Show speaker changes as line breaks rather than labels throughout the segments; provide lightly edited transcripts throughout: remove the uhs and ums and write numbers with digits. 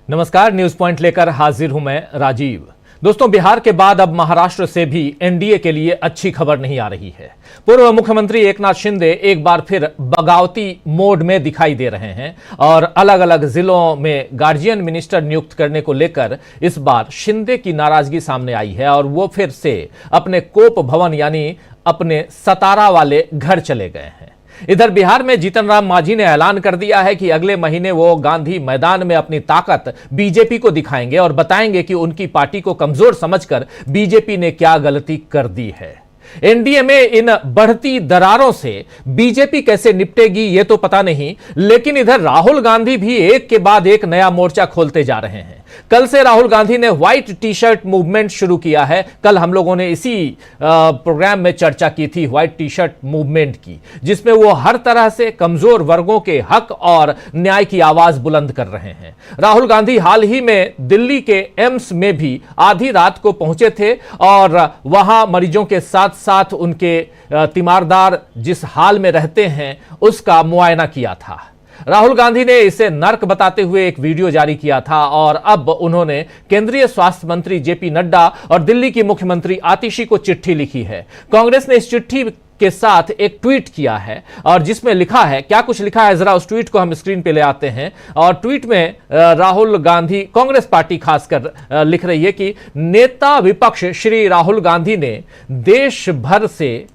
नमस्कार, news point लेकर हाजिर हूं मैं राजीव। दोस्तों, बिहार के बाद अब महाराष्ट्र से भी एनडीए के लिए अच्छी खबर नहीं आ रही है। पूर्व मुख्यमंत्री एकनाथ शिंदे एक बार फिर बगावती मोड में दिखाई दे रहे हैं और अलग अलग जिलों में गार्जियन मिनिस्टर नियुक्त करने को लेकर इस बार शिंदे की नाराजगी सामने आई है और वो फिर से अपने कोप भवन यानी अपने सतारा वाले घर चले गए हैं। इधर बिहार में जीतन राम मांझी ने ऐलान कर दिया है कि अगले महीने वो गांधी मैदान में अपनी ताकत बीजेपी को दिखाएंगे और बताएंगे कि उनकी पार्टी को कमजोर समझकर बीजेपी ने क्या गलती कर दी है। एनडीए में इन बढ़ती दरारों से बीजेपी कैसे निपटेगी ये तो पता नहीं, लेकिन इधर राहुल गांधी भी एक के बाद एक नया मोर्चा खोलते जा रहे हैं। कल से राहुल गांधी ने व्हाइट टी शर्ट मूवमेंट शुरू किया है। कल हम लोगों ने इसी प्रोग्राम में चर्चा की थी व्हाइट टी शर्ट मूवमेंट की, जिसमें वो हर तरह से कमजोर वर्गों के हक और न्याय की आवाज बुलंद कर रहे हैं। राहुल गांधी हाल ही में दिल्ली के एम्स में भी आधी रात को पहुंचे थे और वहां मरीजों के साथ साथ उनके तीमारदार जिस हाल में रहते हैं उसका मुआयना किया था। राहुल गांधी ने इसे नर्क बताते हुए एक वीडियो जारी किया था और अब उन्होंने केंद्रीय स्वास्थ्य मंत्री जेपी नड्डा और दिल्ली की मुख्यमंत्री आतिशी को चिट्ठी लिखी है। कांग्रेस ने इस चिट्ठी के साथ एक ट्वीट किया है और जिसमें लिखा है, क्या कुछ लिखा है जरा उस ट्वीट को हम स्क्रीन पे ले आते हैं। और ट्वीट में राहुल गांधी, कांग्रेस पार्टी खासकर लिख रही है कि नेता विपक्ष श्री राहुल गांधी ने देश भर से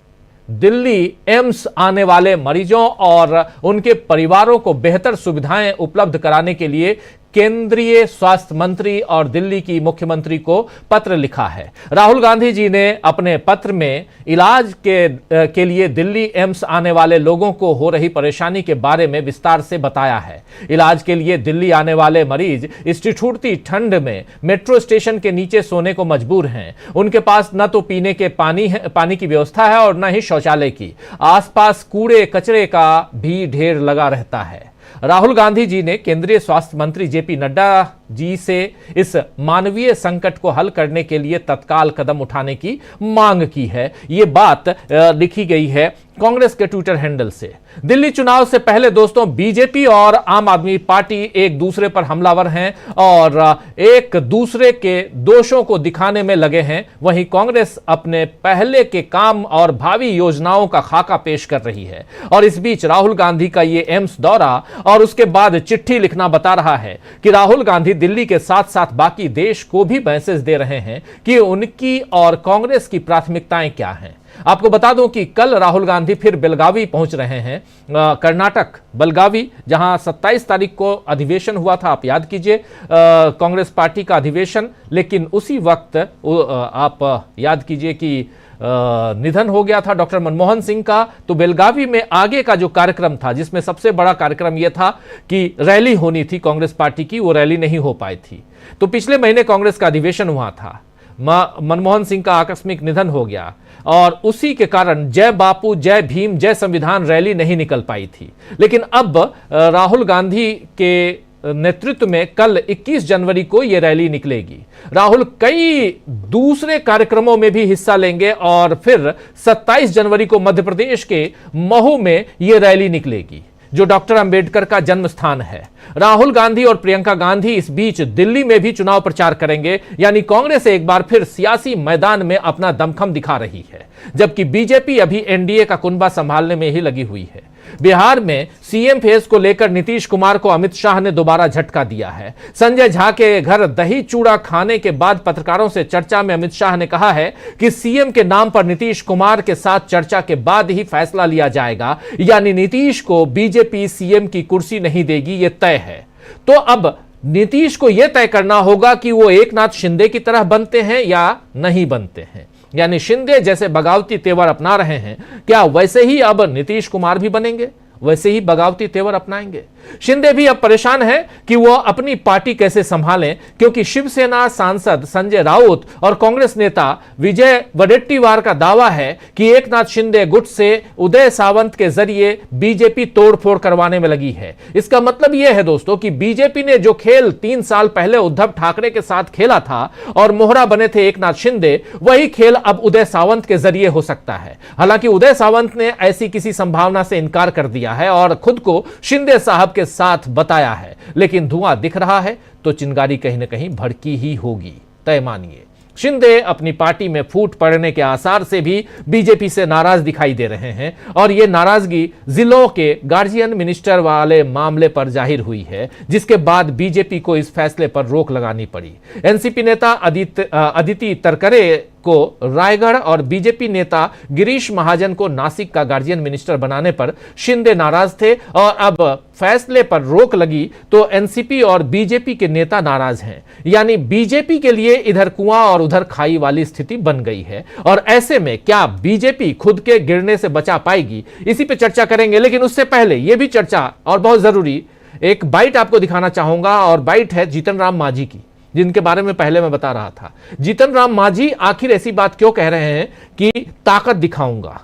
दिल्ली एम्स आने वाले मरीजों और उनके परिवारों को बेहतर सुविधाएं उपलब्ध कराने के लिए केंद्रीय स्वास्थ्य मंत्री और दिल्ली की मुख्यमंत्री को पत्र लिखा है। राहुल गांधी जी ने अपने पत्र में इलाज के लिए दिल्ली एम्स आने वाले लोगों को हो रही परेशानी के बारे में विस्तार से बताया है। इलाज के लिए दिल्ली आने वाले मरीज इस ठिठुरती ठंड में मेट्रो स्टेशन के नीचे सोने को मजबूर हैं। उनके पास न तो पीने के पानी की व्यवस्था है और न ही शौचालय की। आसपास कूड़े कचरे का भी ढेर लगा रहता है। राहुल गांधी जी ने केंद्रीय स्वास्थ्य मंत्री जेपी नड्डा जी से इस मानवीय संकट को हल करने के लिए तत्काल कदम उठाने की मांग की है। ये बात लिखी गई है कांग्रेस के ट्विटर हैंडल से। दिल्ली चुनाव से पहले दोस्तों, बीजेपी और आम आदमी पार्टी एक दूसरे पर हमलावर हैं और एक दूसरे के दोषों को दिखाने में लगे हैं। वहीं कांग्रेस अपने पहले के काम और भावी योजनाओं का खाका पेश कर रही है और इस बीच राहुल गांधी का ये एम्स दौरा और उसके बाद चिट्ठी लिखना बता रहा है कि राहुल गांधी दिल्ली के साथ साथ बाकी देश को भी मैसेज दे रहे हैं कि उनकी और कांग्रेस की प्राथमिकताएं क्या हैं। आपको बता दूं कि कल राहुल गांधी फिर बेलगावी पहुंच रहे हैं, कर्नाटक बेलगावी, जहां 27 तारीख को अधिवेशन हुआ था। आप याद कीजिए कांग्रेस पार्टी का अधिवेशन, लेकिन उसी वक्त आप याद कीजिए कि निधन हो गया था डॉक्टर मनमोहन सिंह का। तो बेलगावी में आगे का जो कार्यक्रम था, जिसमें सबसे बड़ा कार्यक्रम यह था कि रैली होनी थी कांग्रेस पार्टी की, वो रैली नहीं हो पाई थी। तो पिछले महीने कांग्रेस का अधिवेशन हुआ था, मनमोहन सिंह का आकस्मिक निधन हो गया और उसी के कारण जय बापू जय भीम जय संविधान रैली नहीं निकल पाई थी। लेकिन अब राहुल गांधी के नेतृत्व में कल 21 जनवरी को यह रैली निकलेगी। राहुल कई दूसरे कार्यक्रमों में भी हिस्सा लेंगे और फिर 27 जनवरी को मध्य प्रदेश के महू में यह रैली निकलेगी, जो डॉक्टर अंबेडकर का जन्म स्थान है। राहुल गांधी और प्रियंका गांधी इस बीच दिल्ली में भी चुनाव प्रचार करेंगे, यानी कांग्रेस एक बार फिर सियासी मैदान में अपना दमखम दिखा रही है, जबकि बीजेपी अभी एनडीए का कुनबा संभालने में ही लगी हुई है। बिहार में सीएम फेस को लेकर नीतीश कुमार को अमित शाह ने दोबारा झटका दिया है। संजय झा के घर दही चूड़ा खाने के बाद पत्रकारों से चर्चा में अमित शाह ने कहा है कि सीएम के नाम पर नीतीश कुमार के साथ चर्चा के बाद ही फैसला लिया जाएगा, यानी नीतीश को बीजेपी सीएम की कुर्सी नहीं देगी, यह तय है। तो अब नीतीश को यह तय करना होगा कि वो एकनाथ शिंदे की तरह बनते हैं या नहीं बनते हैं। यानी शिंदे जैसे बगावती तेवर अपना रहे हैं, क्या वैसे ही अब नीतीश कुमार भी बनेंगे, वैसे ही बगावती तेवर अपनाएंगे? शिंदे भी अब परेशान है कि वो अपनी पार्टी कैसे संभालें, क्योंकि शिवसेना सांसद संजय राउत और कांग्रेस नेता विजय वडेट्टीवार का दावा है कि एकनाथ शिंदे गुट से उदय सावंत के जरिए बीजेपी तोड़फोड़ करवाने में लगी है। इसका मतलब यह है दोस्तों कि बीजेपी ने जो खेल 3 साल पहले उद्धव ठाकरे के साथ खेला था और मोहरा बने थे एकनाथ शिंदे, वही खेल अब उदय सावंत के जरिए हो सकता है। हालांकि उदय सावंत ने ऐसी किसी संभावना से इनकार कर दिया है और खुद को शिंदे साहब आपके साथ बताया है, लेकिन धुआं दिख रहा है तो चिंगारी कहीं ना कहीं भड़की ही होगी, तय मानिए। शिंदे अपनी पार्टी में फूट पड़ने के आसार से भी बीजेपी से नाराज दिखाई दे रहे हैं और यह नाराजगी जिलों के गार्जियन मिनिस्टर वाले मामले पर जाहिर हुई है, जिसके बाद बीजेपी को इस फैसले पर रोक लगानी पड़ी। एनसीपी नेता अदिति तरकरे को रायगढ़ और बीजेपी नेता गिरीश महाजन को नासिक का गार्जियन मिनिस्टर बनाने पर शिंदे नाराज थे और अब फैसले पर रोक लगी तो एनसीपी और बीजेपी के नेता नाराज हैं। यानी बीजेपी के लिए इधर कुआं और उधर खाई वाली स्थिति बन गई है और ऐसे में क्या बीजेपी खुद के गिरने से बचा पाएगी, इसी पे चर्चा करेंगे। लेकिन उससे पहले यह भी चर्चा और बहुत जरूरी एक बाइट आपको दिखाना चाहूंगा और बाइट है जीतन राम मांझी की, जिनके बारे में पहले मैं बता रहा था। जीतन राम मांझी आखिर ऐसी बात क्यों कह रहे हैं कि ताकत दिखाऊंगा?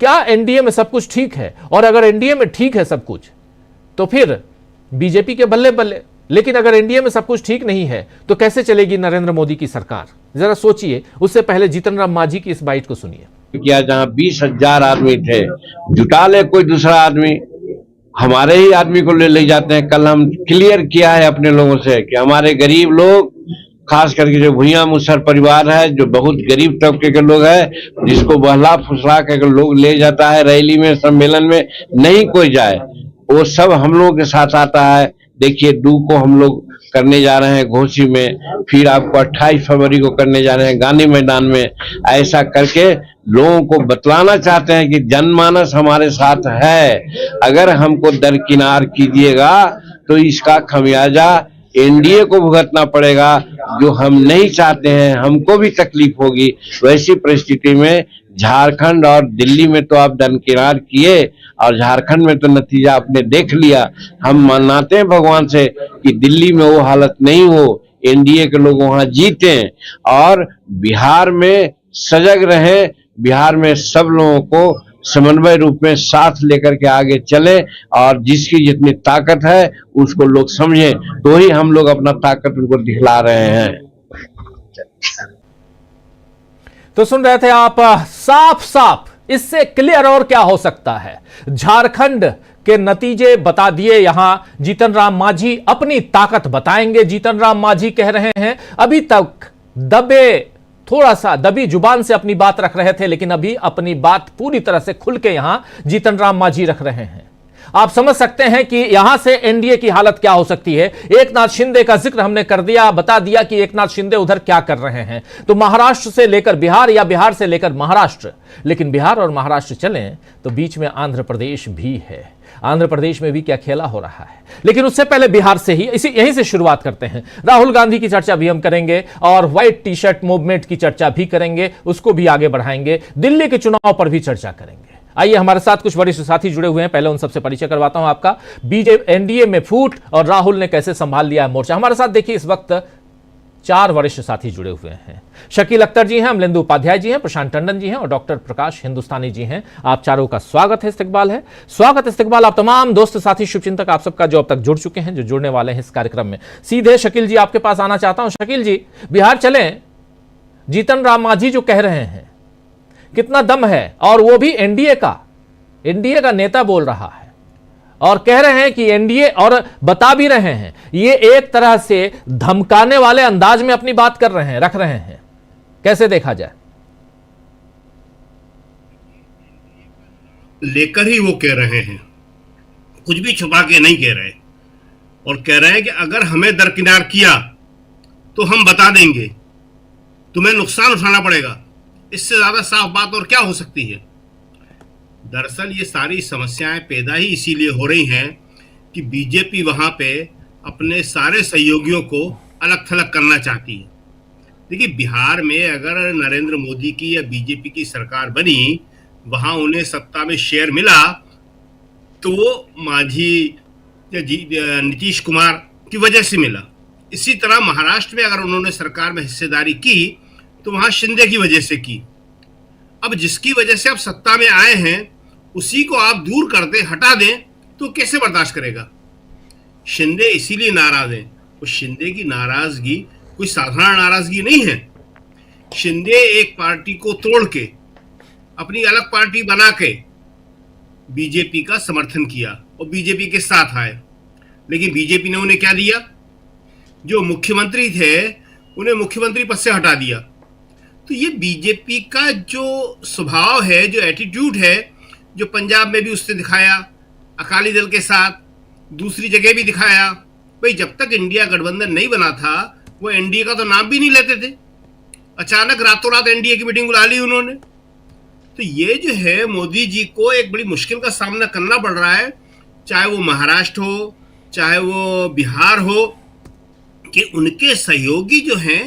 क्या एनडीए में सब कुछ ठीक है? और अगर एनडीए में ठीक है सब कुछ तो फिर बीजेपी के बल्ले बल्ले, लेकिन अगर एनडीए में सब कुछ ठीक नहीं है तो कैसे चलेगी नरेंद्र मोदी की सरकार? जरा सोचिए। उससे पहले जीतन राम मांझी की इस बाइट को सुनिए।
किया जहां 20,000 आदमी थे, जुटा ले कोई दूसरा आदमी, हमारे ही आदमी को ले जाते हैं। कल हम क्लियर किया है अपने लोगों से कि हमारे गरीब लोग, खास करके जो भुइयां मुसहर परिवार है, जो बहुत गरीब तबके के लोग हैं, जिसको बहला फुसला कर लोग ले जाता है रैली में, सम्मेलन में नहीं कोई जाए, वो सब हम लोगों के साथ आता है। देखिए, 2 को हम लोग करने जा रहे हैं घोसी में, फिर आपको 28 फरवरी को करने जा रहे हैं गांधी मैदान में। ऐसा करके लोगों को बतलाना चाहते हैं कि जनमानस हमारे साथ है। अगर हमको दरकिनार कीजिएगा तो इसका खमियाजा एनडीए को भुगतना पड़ेगा, जो हम नहीं चाहते हैं। हमको भी तकलीफ होगी। वैसी परिस्थिति में झारखंड और दिल्ली में तो आप दरकिनार किए और झारखंड में तो नतीजा आपने देख लिया। हम मनाते हैं भगवान से कि दिल्ली में वो हालत नहीं हो, एनडीए के लोग वहां जीते और बिहार में सजग रहे, बिहार में सब लोगों को समन्वय रूप में साथ लेकर के आगे चले और जिसकी जितनी ताकत है उसको लोग समझें, तो ही हम लोग अपना ताकत उनको दिखला रहे हैं।
तो सुन रहे थे आप, साफ साफ इससे क्लियर और क्या हो सकता है। झारखंड के नतीजे बता दिए। यहां जीतन राम मांझी अपनी ताकत बताएंगे। जीतन राम मांझी कह रहे हैं अभी तक थोड़ा सा दबी जुबान से अपनी बात रख रहे थे, लेकिन अभी अपनी बात पूरी तरह से खुल के यहां जीतन राम मांझी रख रहे हैं। आप समझ सकते हैं कि यहां से एनडीए की हालत क्या हो सकती है। एकनाथ शिंदे का जिक्र हमने कर दिया, बता दिया कि एकनाथ शिंदे उधर क्या कर रहे हैं। तो महाराष्ट्र से लेकर बिहार या बिहार से लेकर महाराष्ट्र, लेकिन बिहार और महाराष्ट्र चलें तो बीच में आंध्र प्रदेश भी है। आंध्र प्रदेश में भी क्या खेला हो रहा है। लेकिन उससे पहले बिहार से ही यहीं से शुरुआत करते हैं। राहुल गांधी की चर्चा भी हम करेंगे और व्हाइट टी शर्ट मूवमेंट की चर्चा भी करेंगे, उसको भी आगे बढ़ाएंगे। दिल्ली के चुनाव पर भी चर्चा करेंगे। आइए, हमारे साथ कुछ वरिष्ठ साथी जुड़े हुए हैं, पहले उन सबसे परिचय करवाता हूं आपका। बीजेपी एनडीए में फूट और राहुल ने कैसे संभाल लिया है मोर्चा। हमारे साथ देखिए इस वक्त 4 वरिष्ठ साथी जुड़े हुए हैं। शकील अख्तर जी हैं, अमलेंदु उपाध्याय जी हैं, प्रशांत टंडन जी हैं और डॉक्टर प्रकाश हिंदुस्तानी जी हैं। आप चारों का स्वागत है, इस्तकबाल है। स्वागत इस्तकबाल आप तमाम दोस्त साथी शुभचिंतक आप सबका जो अब तक जुड़ चुके हैं, जो जुड़ने वाले हैं इस कार्यक्रम में। सीधे शकील जी आपके पास आना चाहता हूं। शकील जी, बिहार चलें, जीतन राम मांझी जो कह रहे हैं कितना दम है, और वो भी एनडीए का नेता बोल रहा है और कह रहे हैं कि एनडीए, और बता भी रहे हैं ये एक तरह से धमकाने वाले अंदाज में अपनी बात कर रहे हैं, रख रहे हैं। कैसे देखा जाए?
लेकर ही वो कह रहे हैं, कुछ भी छुपा के नहीं कह रहे, और कह रहे हैं कि अगर हमें दरकिनार किया तो हम बता देंगे, तुम्हें नुकसान उठाना पड़ेगा। इससे ज्यादा साफ बात और क्या हो सकती है। दरअसल ये सारी समस्याएं पैदा ही इसीलिए हो रही हैं कि बीजेपी वहां पे अपने सारे सहयोगियों को अलग थलग करना चाहती है। देखिए, बिहार में अगर नरेंद्र मोदी की या बीजेपी की सरकार बनी, वहां उन्हें सत्ता में शेयर मिला, तो वो मांझी या नीतीश कुमार की वजह से मिला। इसी तरह महाराष्ट्र में अगर उन्होंने सरकार में हिस्सेदारी की तो वहां शिंदे की वजह से की। अब जिसकी वजह से आप सत्ता में आए हैं उसी को आप दूर कर दें, हटा दें, तो कैसे बर्दाश्त करेगा। शिंदे इसीलिए नाराज हैं। और शिंदे की नाराजगी कोई साधारण नाराजगी नहीं है। शिंदे एक पार्टी को तोड़ के अपनी अलग पार्टी बना के बीजेपी का समर्थन किया और बीजेपी के साथ आए। लेकिन बीजेपी ने उन्हें क्या दिया? जो मुख्यमंत्री थे उन्हें मुख्यमंत्री पद से हटा दिया। तो ये बीजेपी का जो स्वभाव है, जो एटीट्यूड है, जो पंजाब में भी उसने दिखाया, अकाली दल के साथ दूसरी जगह भी दिखाया। भाई जब तक इंडिया गठबंधन नहीं बना था वो एनडीए का तो नाम भी नहीं लेते थे, अचानक रातों रात एनडीए की मीटिंग बुला ली उन्होंने। तो ये जो है मोदी जी को एक बड़ी मुश्किल का सामना करना पड़ रहा है, चाहे वो महाराष्ट्र हो चाहे वो बिहार हो, कि उनके सहयोगी जो हैं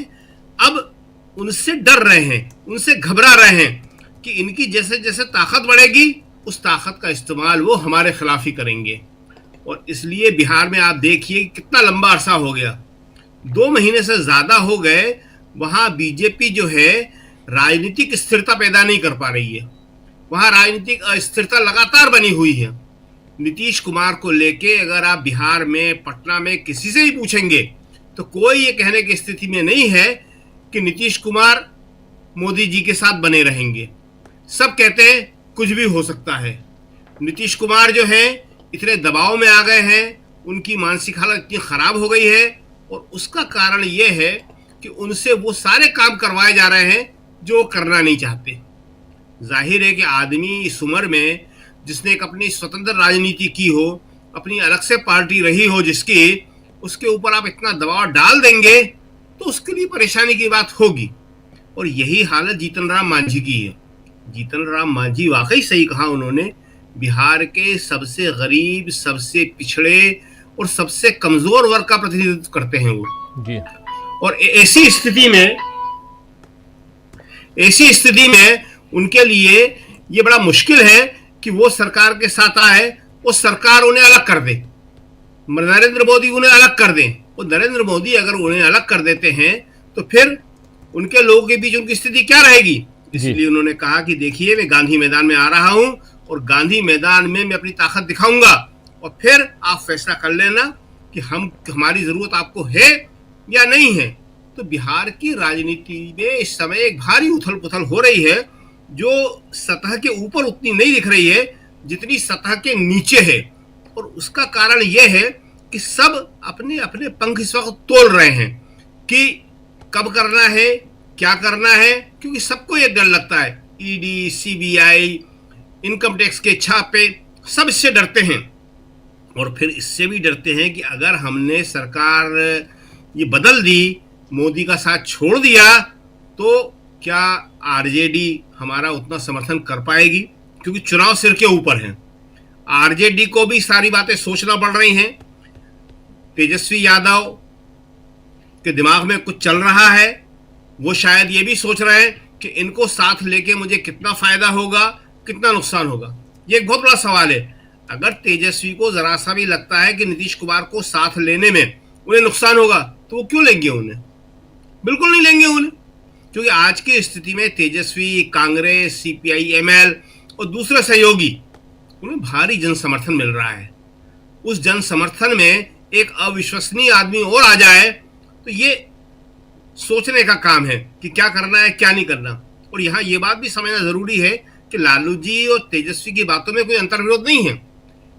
अब उनसे डर रहे हैं, उनसे घबरा रहे हैं कि इनकी जैसे जैसे ताकत बढ़ेगी उस ताकत का इस्तेमाल वो हमारे खिलाफ ही करेंगे। और इसलिए बिहार में आप देखिए कितना लंबा अरसा हो गया, 2 महीने से ज्यादा हो गए, वहां बीजेपी जो है राजनीतिक स्थिरता पैदा नहीं कर पा रही है, वहां राजनीतिक अस्थिरता लगातार बनी हुई है। नीतीश कुमार को लेके अगर आप बिहार में, पटना में किसी से भी पूछेंगे तो कोई ये कहने की स्थिति में नहीं है कि नीतीश कुमार मोदी जी के साथ बने रहेंगे। सब कहते हैं कुछ भी हो सकता है। नीतीश कुमार जो है इतने दबाव में आ गए हैं, उनकी मानसिक हालत इतनी खराब हो गई है, और उसका कारण ये है कि उनसे वो सारे काम करवाए जा रहे हैं जो वो करना नहीं चाहते। जाहिर है कि आदमी इस उम्र में जिसने एक अपनी स्वतंत्र राजनीति की हो, अपनी अलग से पार्टी रही हो जिसकी, उसके ऊपर आप इतना दबाव डाल देंगे तो उसके लिए परेशानी की बात होगी। और यही हालत जीतन राम मांझी की है। जीतन राम मांझी वाकई सही कहा उन्होंने, बिहार के सबसे गरीब, सबसे पिछड़े और सबसे कमजोर वर्ग का प्रतिनिधित्व करते हैं वो जी। और ऐसी स्थिति में उनके लिए ये बड़ा मुश्किल है कि वो सरकार के साथ आए, वो सरकार उन्हें अलग कर दे, नरेंद्र मोदी उन्हें अलग कर दें। और नरेंद्र मोदी अगर उन्हें अलग कर देते हैं तो फिर उनके लोगों के बीच उनकी स्थिति क्या रहेगी? इसलिए उन्होंने कहा कि देखिए मैं गांधी मैदान में आ रहा हूं और गांधी मैदान में मैं अपनी ताकत दिखाऊंगा और फिर आप फैसला कर लेना कि हमारी जरूरत आपको है या नहीं है। तो बिहार की राजनीति में इस समय एक भारी उथल पुथल हो रही है, जो सतह के ऊपर उतनी नहीं दिख रही है जितनी सतह के नीचे है। और उसका कारण यह है कि सब अपने अपने पंख इस वक्त तोल रहे हैं कि कब करना है, क्या करना है, क्योंकि सबको ये डर लगता है, ईडी, सीबीआई, इनकम टैक्स के छापे, सब इससे डरते हैं। और फिर इससे भी डरते हैं कि अगर हमने सरकार ये बदल दी, मोदी का साथ छोड़ दिया, तो क्या आरजेडी हमारा उतना समर्थन कर पाएगी? क्योंकि चुनाव सिर के ऊपर है। आरजेडी को भी सारी बातें सोचना पड़ रही हैं। तेजस्वी यादव के दिमाग में कुछ चल रहा है, वो शायद ये भी सोच रहे हैं कि इनको साथ लेके मुझे कितना फायदा होगा, कितना नुकसान होगा। ये एक बहुत बड़ा सवाल है। अगर तेजस्वी को जरा सा भी लगता है कि नीतीश कुमार को साथ लेने में उन्हें नुकसान होगा तो वो क्यों लेंगे उन्हें? बिल्कुल नहीं लेंगे उन्हें, क्योंकि आज की स्थिति में तेजस्वी, कांग्रेस, सीपीआई, एमएल और दूसरे सहयोगी, उन्हें भारी जन समर्थन मिल रहा है। उस जन समर्थन में एक अविश्वसनीय आदमी और आ जाए तो ये सोचने का काम है कि क्या करना है, क्या नहीं करना। और यहाँ ये बात भी समझना जरूरी है कि लालू जी और तेजस्वी की बातों में कोई अंतर्विरोध नहीं है।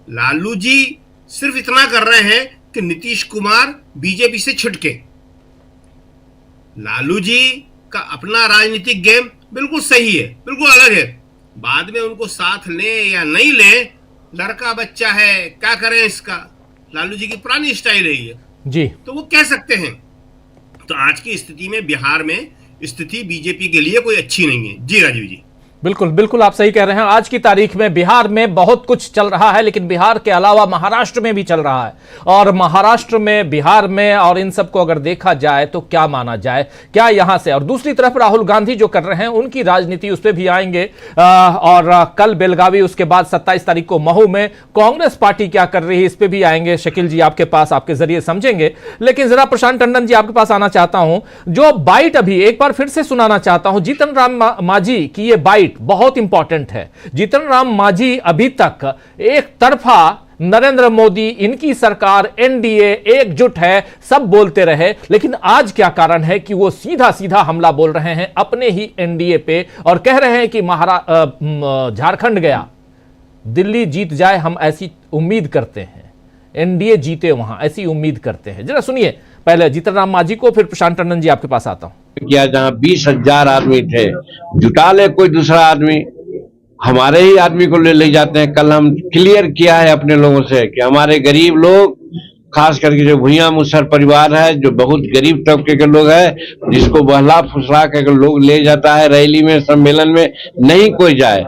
लालू जी सिर्फ इतना कर रहे हैं कि नीतीश कुमार बीजेपी से छिटके। लालू जी का अपना राजनीतिक गेम बिल्कुल सही है, बिल्कुल अलग है। बाद में उनको साथ लें या नहीं लें, लड़का बच्चा है, क्या करें इसका, लालू जी की पुरानी स्टाइल है ये
जी,
तो वो कह सकते हैं। तो आज की स्थिति में बिहार में स्थिति बीजेपी के लिए कोई अच्छी नहीं है। जी राजीव जी,
बिल्कुल बिल्कुल आप सही कह रहे हैं। आज की तारीख में बिहार में बहुत कुछ चल रहा है, लेकिन बिहार के अलावा महाराष्ट्र में भी चल रहा है। और महाराष्ट्र में, बिहार में और इन सबको अगर देखा जाए तो क्या माना जाए, क्या यहां से। और दूसरी तरफ राहुल गांधी जो कर रहे हैं उनकी राजनीति, उस पर भी आएंगे। और कल बेलगावी, उसके बाद 27 तारीख को महू में कांग्रेस पार्टी क्या कर रही है, इस पर भी आएंगे। शकील जी आपके पास, आपके जरिए समझेंगे। लेकिन जरा प्रशांत टंडन जी आपके पास आना चाहता हूं। जो बाइट अभी एक बार फिर से सुनाना चाहता हूं, जीतन राम मांझी की ये बाइट बहुत इंपॉर्टेंट है। जीतन राम मांझी अभी तक एक तरफा नरेंद्र मोदी, इनकी सरकार, एनडीए एकजुट है, सब बोलते रहे, लेकिन आज क्या कारण है कि वो सीधा सीधा हमला बोल रहे हैं अपने ही एनडीए पे और कह रहे हैं कि झारखंड गया, दिल्ली जीत जाए, हम ऐसी उम्मीद करते हैं। एनडीए जीते वहां, ऐसी उम्मीद करते हैं। जरा सुनिए पहले जीतन राम मांझी को, फिर प्रशांत टंडन जी आपके पास आता हूं।
किया जहां 20,000 आदमी थे, जुटा ले कोई दूसरा आदमी, हमारे ही आदमी को ले जाते हैं। कल हम क्लियर किया है अपने लोगों से कि हमारे गरीब लोग, खास करके जो भुइयां मुसहर परिवार है, जो बहुत गरीब तबके के लोग हैं, जिसको बहला फुसला कर लोग ले जाता है रैली में, सम्मेलन में, नहीं कोई जाए,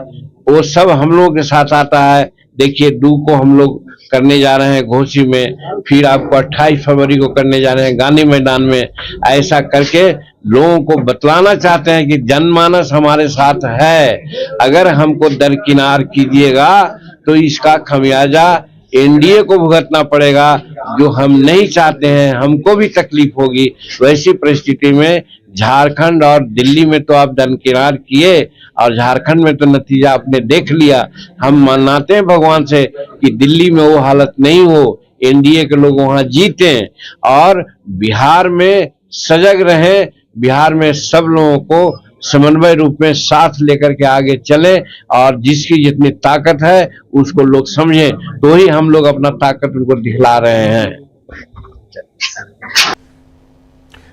वो सब हम लोगों के साथ आता है। देखिए 2 को हम लोग करने जा रहे हैं घोसी में, फिर आपको 28 फरवरी को करने जा रहे हैं गांधी मैदान में। ऐसा करके लोगों को बतलाना चाहते हैं कि जनमानस हमारे साथ है, अगर हमको दरकिनार कीजिएगा तो इसका खमियाजा एनडीए को भुगतना पड़ेगा, जो हम नहीं चाहते हैं, हमको भी तकलीफ होगी। वैसी परिस्थिति में झारखंड और दिल्ली में तो आप दरकिनार किए, और झारखंड में तो नतीजा आपने देख लिया। हम मनाते हैं भगवान से कि दिल्ली में वो हालत नहीं हो, एनडीए के लोग वहां जीते, और बिहार में सजग रहें, बिहार में सब लोगों को समन्वय रूप में साथ लेकर के आगे चले, और जिसकी जितनी ताकत है उसको लोग समझें, तो ही हम लोग अपना ताकत उनको दिखला रहे हैं।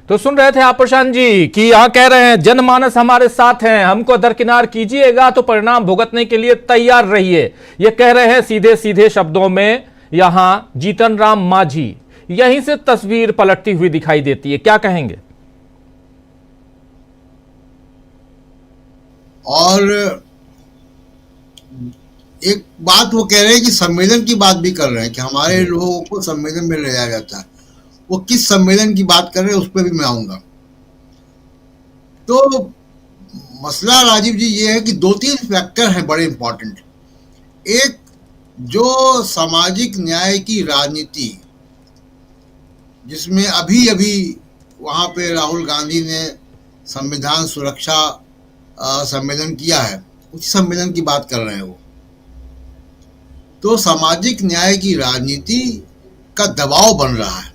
तो सुन रहे थे आप प्रशांत जी कि यहां कह रहे हैं जनमानस हमारे साथ हैं, हमको दरकिनार कीजिएगा तो परिणाम भुगतने के लिए तैयार रहिए। ये कह रहे हैं सीधे सीधे शब्दों में यहां जीतन राम मांझी। यहीं से तस्वीर पलटती हुई दिखाई देती है, क्या कहेंगे?
और एक बात वो कह रहे हैं कि सम्मेलन की बात भी कर रहे हैं कि हमारे लोगों को सम्मेलन में ले जाया जाता है। वो किस सम्मेलन की बात कर रहे हैं उस पर भी मैं आऊंगा। तो मसला राजीव जी ये है कि 2-3 फैक्टर हैं बड़े इंपॉर्टेंट। एक, जो सामाजिक न्याय की राजनीति, जिसमें अभी अभी वहां पे राहुल गांधी ने संविधान सुरक्षा सम्मेलन किया है, उस सम्मेलन की बात कर रहे हैं वो। तो सामाजिक न्याय की राजनीति का दबाव बन रहा है,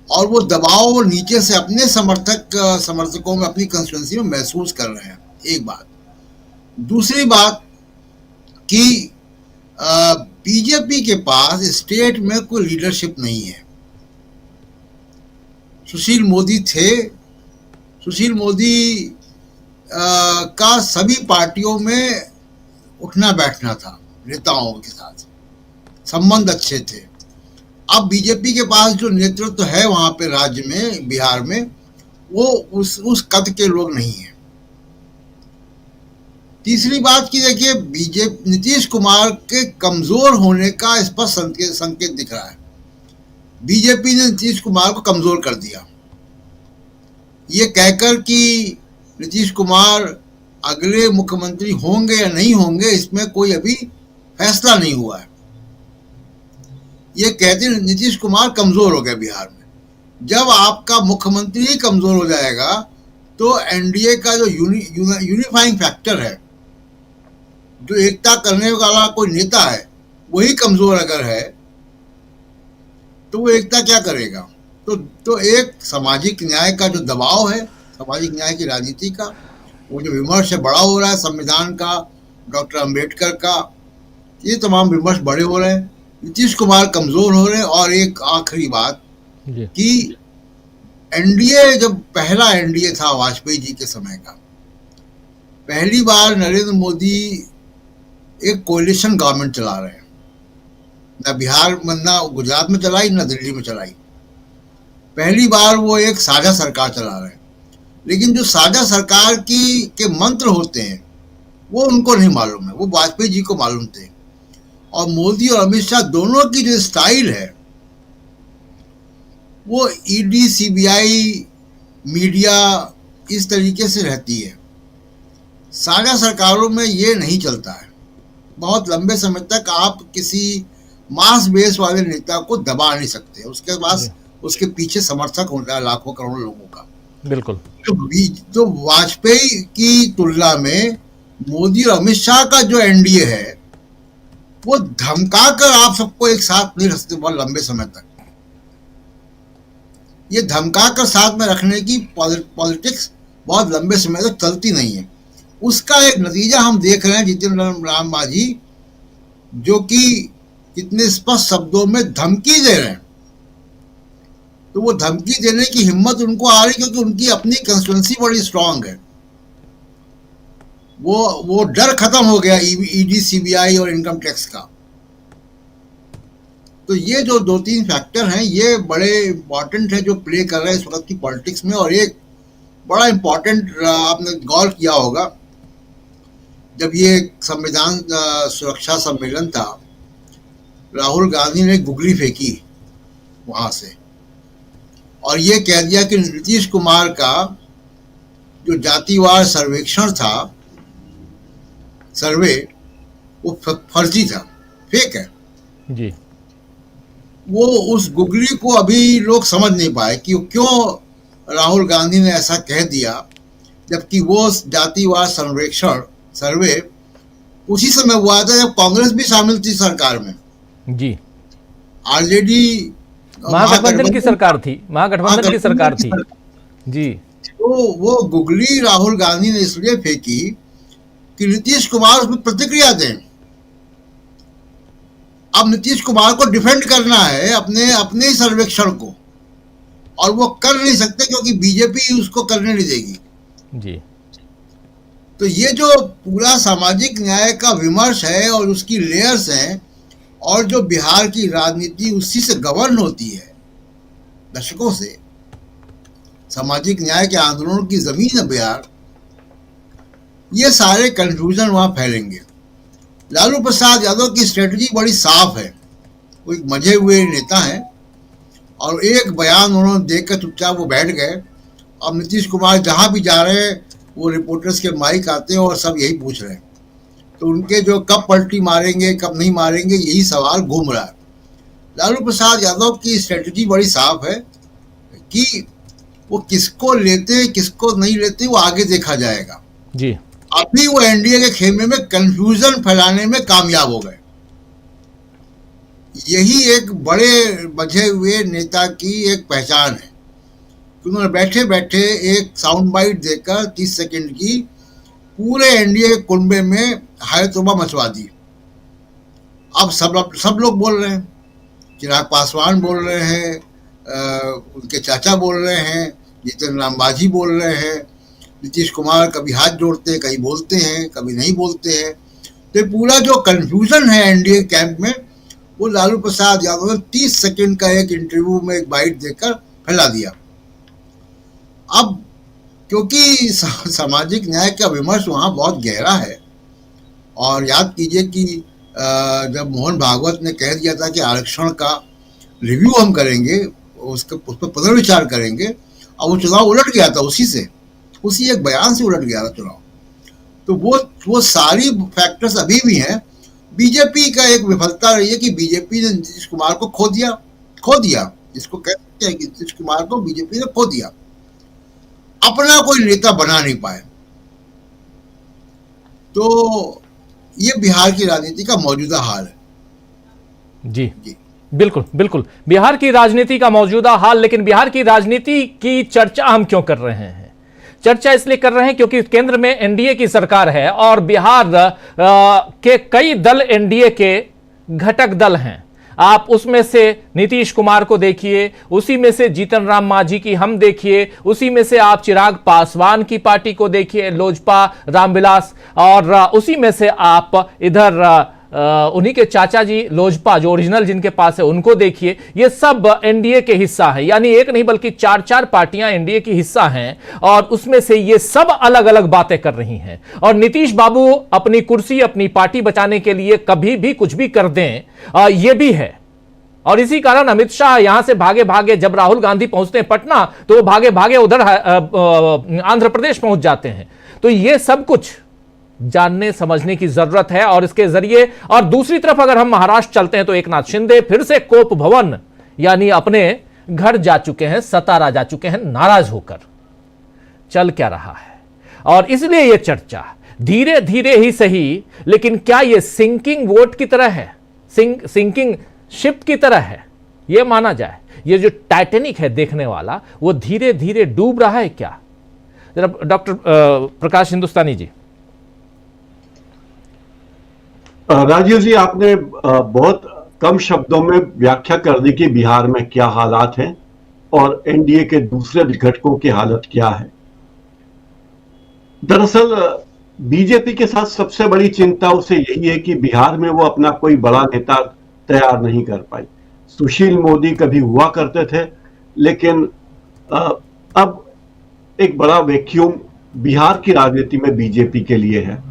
और वो दबाव वो नीचे से अपने समर्थकों में, अपनी कंस्टिट्यूएंसी में महसूस कर रहे हैं। एक बात। दूसरी बात कि बीजेपी के पास स्टेट में कोई लीडरशिप नहीं है। सुशील मोदी थे, सुशील मोदी का सभी पार्टियों में उठना बैठना था, नेताओं के साथ संबंध अच्छे थे। अब बीजेपी के पास जो नेतृत्व है वहां पे राज्य में, बिहार में, वो उस कद के लोग नहीं है। तीसरी बात की देखिए, बीजेपी नीतीश कुमार के कमजोर होने का स्पष्ट संकेत दिख रहा है। बीजेपी ने नीतीश कुमार को कमजोर कर दिया, ये कहकर कि नीतीश कुमार अगले मुख्यमंत्री होंगे या नहीं होंगे, इसमें कोई अभी फैसला नहीं हुआ है। ये कहते हैं नीतीश कुमार कमजोर हो गए बिहार में। जब आपका मुख्यमंत्री ही कमजोर हो जाएगा तो एनडीए का जो यूनिफाइंग फैक्टर है, जो एकता करने वाला कोई नेता है, वही कमजोर अगर है तो वो एकता क्या करेगा? तो एक सामाजिक न्याय का जो दबाव है, सामाजिक न्याय की राजनीति का, वो जो विमर्श है बड़ा हो रहा है, संविधान का, डॉक्टर अंबेडकर का, ये तमाम विमर्श बड़े हो रहे हैं। नीतीश कुमार कमजोर हो रहे हैं। और एक आखिरी बात कि एनडीए, जब पहला एनडीए था वाजपेयी जी के समय का, पहली बार नरेंद्र मोदी एक कोलिशन गवर्नमेंट चला रहे हैं। ना बिहार में, ना गुजरात में चलाई, ना दिल्ली में चलाई। पहली बार वो एक साझा सरकार चला रहे हैं। लेकिन जो साझा सरकार के मंत्र होते हैं वो उनको नहीं मालूम है, वो वाजपेयी जी को मालूम थे। और मोदी और अमित शाह दोनों की जो स्टाइल है वो ईडी, सीबीआई, मीडिया इस तरीके से रहती है। साझा सरकारों में ये नहीं चलता है। बहुत लंबे समय तक आप किसी मास बेस वाले नेता को दबा नहीं सकते, उसके पास उसके पीछे समर्थक होता है लाखों करोड़ों लोगों का।
बिल्कुल।
तो वाजपेयी की तुलना में मोदी और अमित शाह का जो एनडीए है वो धमका कर आप सबको एक साथ नहीं रख सकते बहुत लंबे समय तक। ये धमका कर साथ में रखने की पॉलिटिक्स बहुत लंबे समय तक चलती नहीं है। उसका एक नतीजा हम देख रहे हैं जीतन राम मांझी, जो कि कितने स्पष्ट शब्दों में धमकी दे रहे हैं। तो वो धमकी देने की हिम्मत उनको आ रही क्योंकि उनकी अपनी कंस्टिट्यूएंसी बड़ी स्ट्रांग है। वो डर खत्म हो गया ईडी, सीबीआई और इनकम टैक्स का। तो ये जो 2-3 फैक्टर हैं ये बड़े इंपॉर्टेंट है जो प्ले कर रहे हैं इस वक्त की पॉलिटिक्स में। और एक बड़ा इंपॉर्टेंट आपने गौर किया होगा, जब ये संविधान सुरक्षा सम्मेलन था, राहुल गांधी ने गुगली फेंकी वहां से और ये कह दिया कि नीतीश कुमार का जो जातिवार सर्वेक्षण था, सर्वे, वो फर्जी था, फेक है
जी।
वो उस गुगली को अभी लोग समझ नहीं पाए कि क्यों राहुल गांधी ने ऐसा कह दिया, जबकि वो जातिवार सर्वेक्षण सर्वे उसी समय हुआ था जब कांग्रेस भी शामिल थी सरकार में
जी।
ऑलरेडी
महागठबंधन की सरकार थी, महागठबंधन की सरकार थी जी।
तो वो गुगली राहुल गांधी ने इसलिए फेंकी कि नीतीश कुमार उसमें प्रतिक्रिया दें। अब नीतीश कुमार को डिफेंड करना है अपने ही सर्वेक्षण को, और वो कर नहीं सकते क्योंकि बीजेपी उसको करने नहीं देगी
जी।
तो ये जो पूरा सामाजिक न्याय का विमर्श है और उसकी लेयर्स हैं, और जो बिहार की राजनीति उसी से गवर्न होती है दशकों से, सामाजिक न्याय के आंदोलनों की जमीन है बिहार, ये सारे कंफ्यूजन वहां फैलेंगे। लालू प्रसाद यादव की स्ट्रेटजी बड़ी साफ है, वो एक मजे हुए नेता हैं और एक बयान उन्होंने देकर चुपचाप वो बैठ गए। अब नीतीश कुमार जहां भी जा रहे हैं वो रिपोर्टर्स के माइक आते हैं और सब यही पूछ रहे हैं, तो उनके जो कब पलटी मारेंगे कब नहीं मारेंगे यही सवाल घूम रहा है। लालू प्रसाद यादव की स्ट्रेटजी बड़ी साफ है कि वो किसको लेते हैं किसको नहीं लेते वो आगे देखा जाएगा
जी।
अभी वो एनडीए के खेमे में कंफ्यूजन फैलाने में कामयाब हो गए। यही एक बड़े बझे हुए नेता की एक पहचान है कि उन्होंने बैठे बैठे एक साउंड बाइट देकर 30 सेकंड की पूरे एनडीए के कुनबे में हाय तौबा मचवा दी। अब सब लोग बोल रहे हैं, चिराग पासवान बोल रहे हैं, उनके चाचा बोल रहे हैं, जीतन राम मांझी बोल रहे हैं, नीतीश कुमार कभी हाथ जोड़ते हैं, कहीं बोलते हैं, कभी नहीं बोलते हैं। तो पूरा जो कंफ्यूजन है एनडीए कैंप में वो लालू प्रसाद यादव ने 30 सेकंड का एक इंटरव्यू में एक बाइट देकर फैला दिया। अब क्योंकि सामाजिक न्याय का विमर्श वहाँ बहुत गहरा है, और याद कीजिए कि जब मोहन भागवत ने कह दिया था कि आरक्षण का रिव्यू हम करेंगे, उस पर पुनर्विचार करेंगे, और वो चुनाव उलट गया था उसी एक बयान से उलट गया था चुनाव। तो वो सारी फैक्टर्स अभी भी हैं। बीजेपी का एक विफलता रही है कि बीजेपी ने नीतीश कुमार को खो दिया, जिसको कहते हैं कि नीतीश कुमार को बीजेपी ने खो दिया, अपना कोई नेता बना नहीं पाए। तो ये बिहार की राजनीति का मौजूदा हाल है।
जी बिल्कुल बिल्कुल, बिहार की राजनीति का मौजूदा हाल। लेकिन बिहार की राजनीति की चर्चा हम क्यों कर रहे हैं? चर्चा इसलिए कर रहे हैं क्योंकि केंद्र में एनडीए की सरकार है और बिहार के कई दल एनडीए के घटक दल हैं। आप उसमें से नीतीश कुमार को देखिए, उसी में से जीतन राम मांझी की हम देखिए, उसी में से आप चिराग पासवान की पार्टी को देखिए, लोजपा रामविलास, और उसी में से आप इधर उन्हीं के चाचा जी लोजपा जो ओरिजिनल जिनके पास है उनको देखिए। ये सब एनडीए के हिस्सा है, यानी एक नहीं बल्कि 4 पार्टियां एनडीए की हिस्सा हैं, और उसमें से ये सब अलग अलग बातें कर रही हैं। और नीतीश बाबू अपनी कुर्सी अपनी पार्टी बचाने के लिए कभी भी कुछ भी कर दें, ये भी है। और इसी कारण अमित शाह यहां से भागे भागे, जब राहुल गांधी पहुंचते हैं पटना तो वो भागे भागे उधर आंध्र प्रदेश पहुंच जाते हैं। तो ये सब कुछ जानने समझने की जरूरत है। और इसके जरिए, और दूसरी तरफ अगर हम महाराष्ट्र चलते हैं तो एकनाथ शिंदे फिर से कोप भवन यानी अपने घर जा चुके हैं, सतारा जा चुके हैं, नाराज होकर। चल क्या रहा है? और इसलिए यह चर्चा धीरे धीरे ही सही, लेकिन क्या यह सिंकिंग वोट की तरह है, सिंकिंग शिप की तरह है? यह माना जाए ये जो टाइटैनिक है देखने वाला, वो धीरे धीरे डूब रहा है क्या? जरा डॉक्टर प्रकाश हिंदुस्तानी जी।
राजीव जी, आपने बहुत कम शब्दों में व्याख्या कर दी कि बिहार में क्या हालात हैं और एनडीए के दूसरे घटकों की हालत क्या है। दरअसल बीजेपी के साथ सबसे बड़ी चिंता उसे यही है कि बिहार में वो अपना कोई बड़ा नेता तैयार नहीं कर पाई। सुशील मोदी कभी हुआ करते थे, लेकिन अब एक बड़ा वैक्यूम बिहार की राजनीति में बीजेपी के लिए है।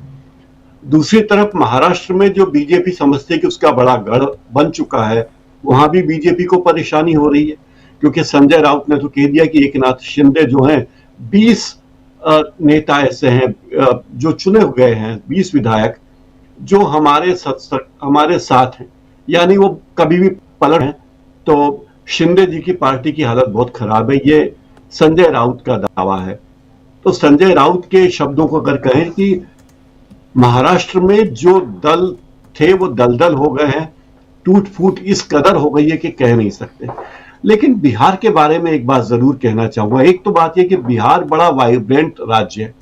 दूसरी तरफ महाराष्ट्र में जो बीजेपी समझते है कि उसका बड़ा गढ़ बन चुका है, वहां भी बीजेपी को परेशानी हो रही है, क्योंकि संजय राउत ने तो कह दिया कि एकनाथ शिंदे जो हैं 20 नेता ऐसे हैं जो चुने गए हैं, 20 विधायक जो हमारे साथ हैं, यानी वो कभी भी पलट हैं तो शिंदे जी की पार्टी की हालत बहुत खराब है, ये संजय राउत का दावा है। तो संजय राउत के शब्दों को अगर कहें कि महाराष्ट्र में जो दल थे वो दलदल हो गए हैं, टूट फूट इस कदर हो गई है कि कह नहीं सकते। लेकिन बिहार के बारे में एक बात जरूर कहना चाहूंगा। एक तो बात यह कि बिहार बड़ा वाइब्रेंट राज्य है,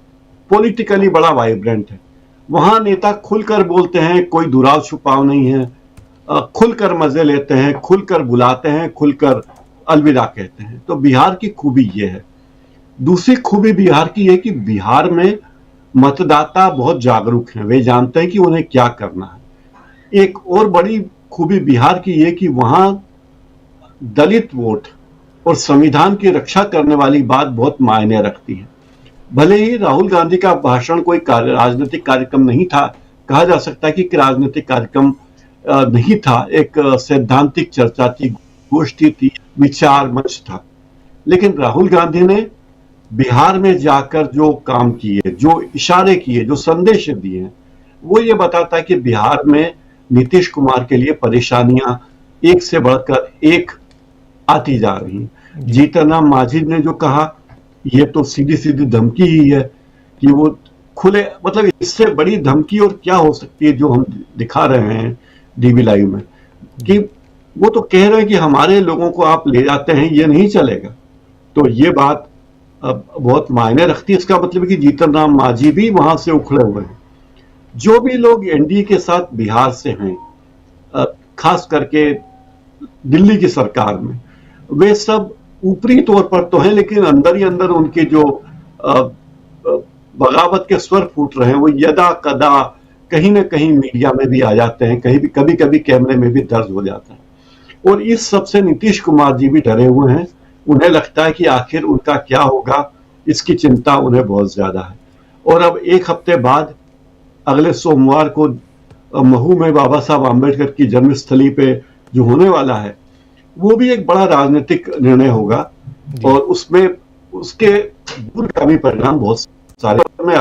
पॉलिटिकली बड़ा वाइब्रेंट है। वहां नेता खुलकर बोलते हैं, कोई दुराव छुपाव नहीं है, खुलकर मजे लेते हैं, खुलकर बुलाते हैं, खुलकर अलविदा कहते हैं। तो बिहार की खूबी ये है। दूसरी खूबी बिहार की है कि बिहार में मतदाता बहुत जागरूक हैं, वे जानते हैं कि उन्हें क्या करना है। एक और बड़ी खूबी बिहार की है कि वहां दलित वोट और संविधान की रक्षा करने वाली बात बहुत मायने रखती है। भले ही राहुल गांधी का भाषण कोई राजनीतिक कार्यक्रम नहीं था, कहा जा सकता है कि राजनीतिक कार्यक्रम नहीं था, एक सैद्धांतिक चर्चा थी, गोष्ठी थी, विचार मंच था। लेकिन राहुल गांधी ने बिहार में जाकर जो काम किए, जो इशारे किए, जो संदेश दिए हैं, वो ये बताता है कि बिहार में नीतीश कुमार के लिए परेशानियां एक से बढ़कर एक आती जा रही हैं। जीतन राम मांझी ने जो कहा, ये तो सीधी सीधी धमकी ही है कि वो खुले, मतलब इससे बड़ी धमकी और क्या हो सकती है जो हम दिखा रहे हैं डीबी लाइव में, कि वो तो कह रहे हैं कि हमारे लोगों को आप ले जाते हैं, ये नहीं चलेगा। तो ये बात बहुत मायने रखती है। इसका मतलब है कि जीतन राम मांझी भी वहां से उखड़े हुए हैं। जो भी लोग एनडीए के साथ बिहार से हैं, खास करके दिल्ली की सरकार में, वे सब ऊपरी तौर पर तो हैं, लेकिन अंदर ही अंदर उनके जो बगावत के स्वर फूट रहे हैं, वो यदा कदा कहीं ना कहीं मीडिया में भी आ जाते हैं, कभी कभी कैमरे में भी दर्ज हो जाता है। और इस सबसे नीतीश कुमार जी भी डरे हुए हैं। उन्हें लगता है कि आखिर उनका क्या होगा, इसकी चिंता उन्हें बहुत ज्यादा है। और अब एक हफ्ते बाद अगले सोमवार को महू में बाबा साहब आम्बेडकर की जन्मस्थली पे जो होने वाला है, वो भी एक बड़ा राजनीतिक निर्णय होगा और उसमें उसके दूरगामी परिणाम बहुत सारे। मैं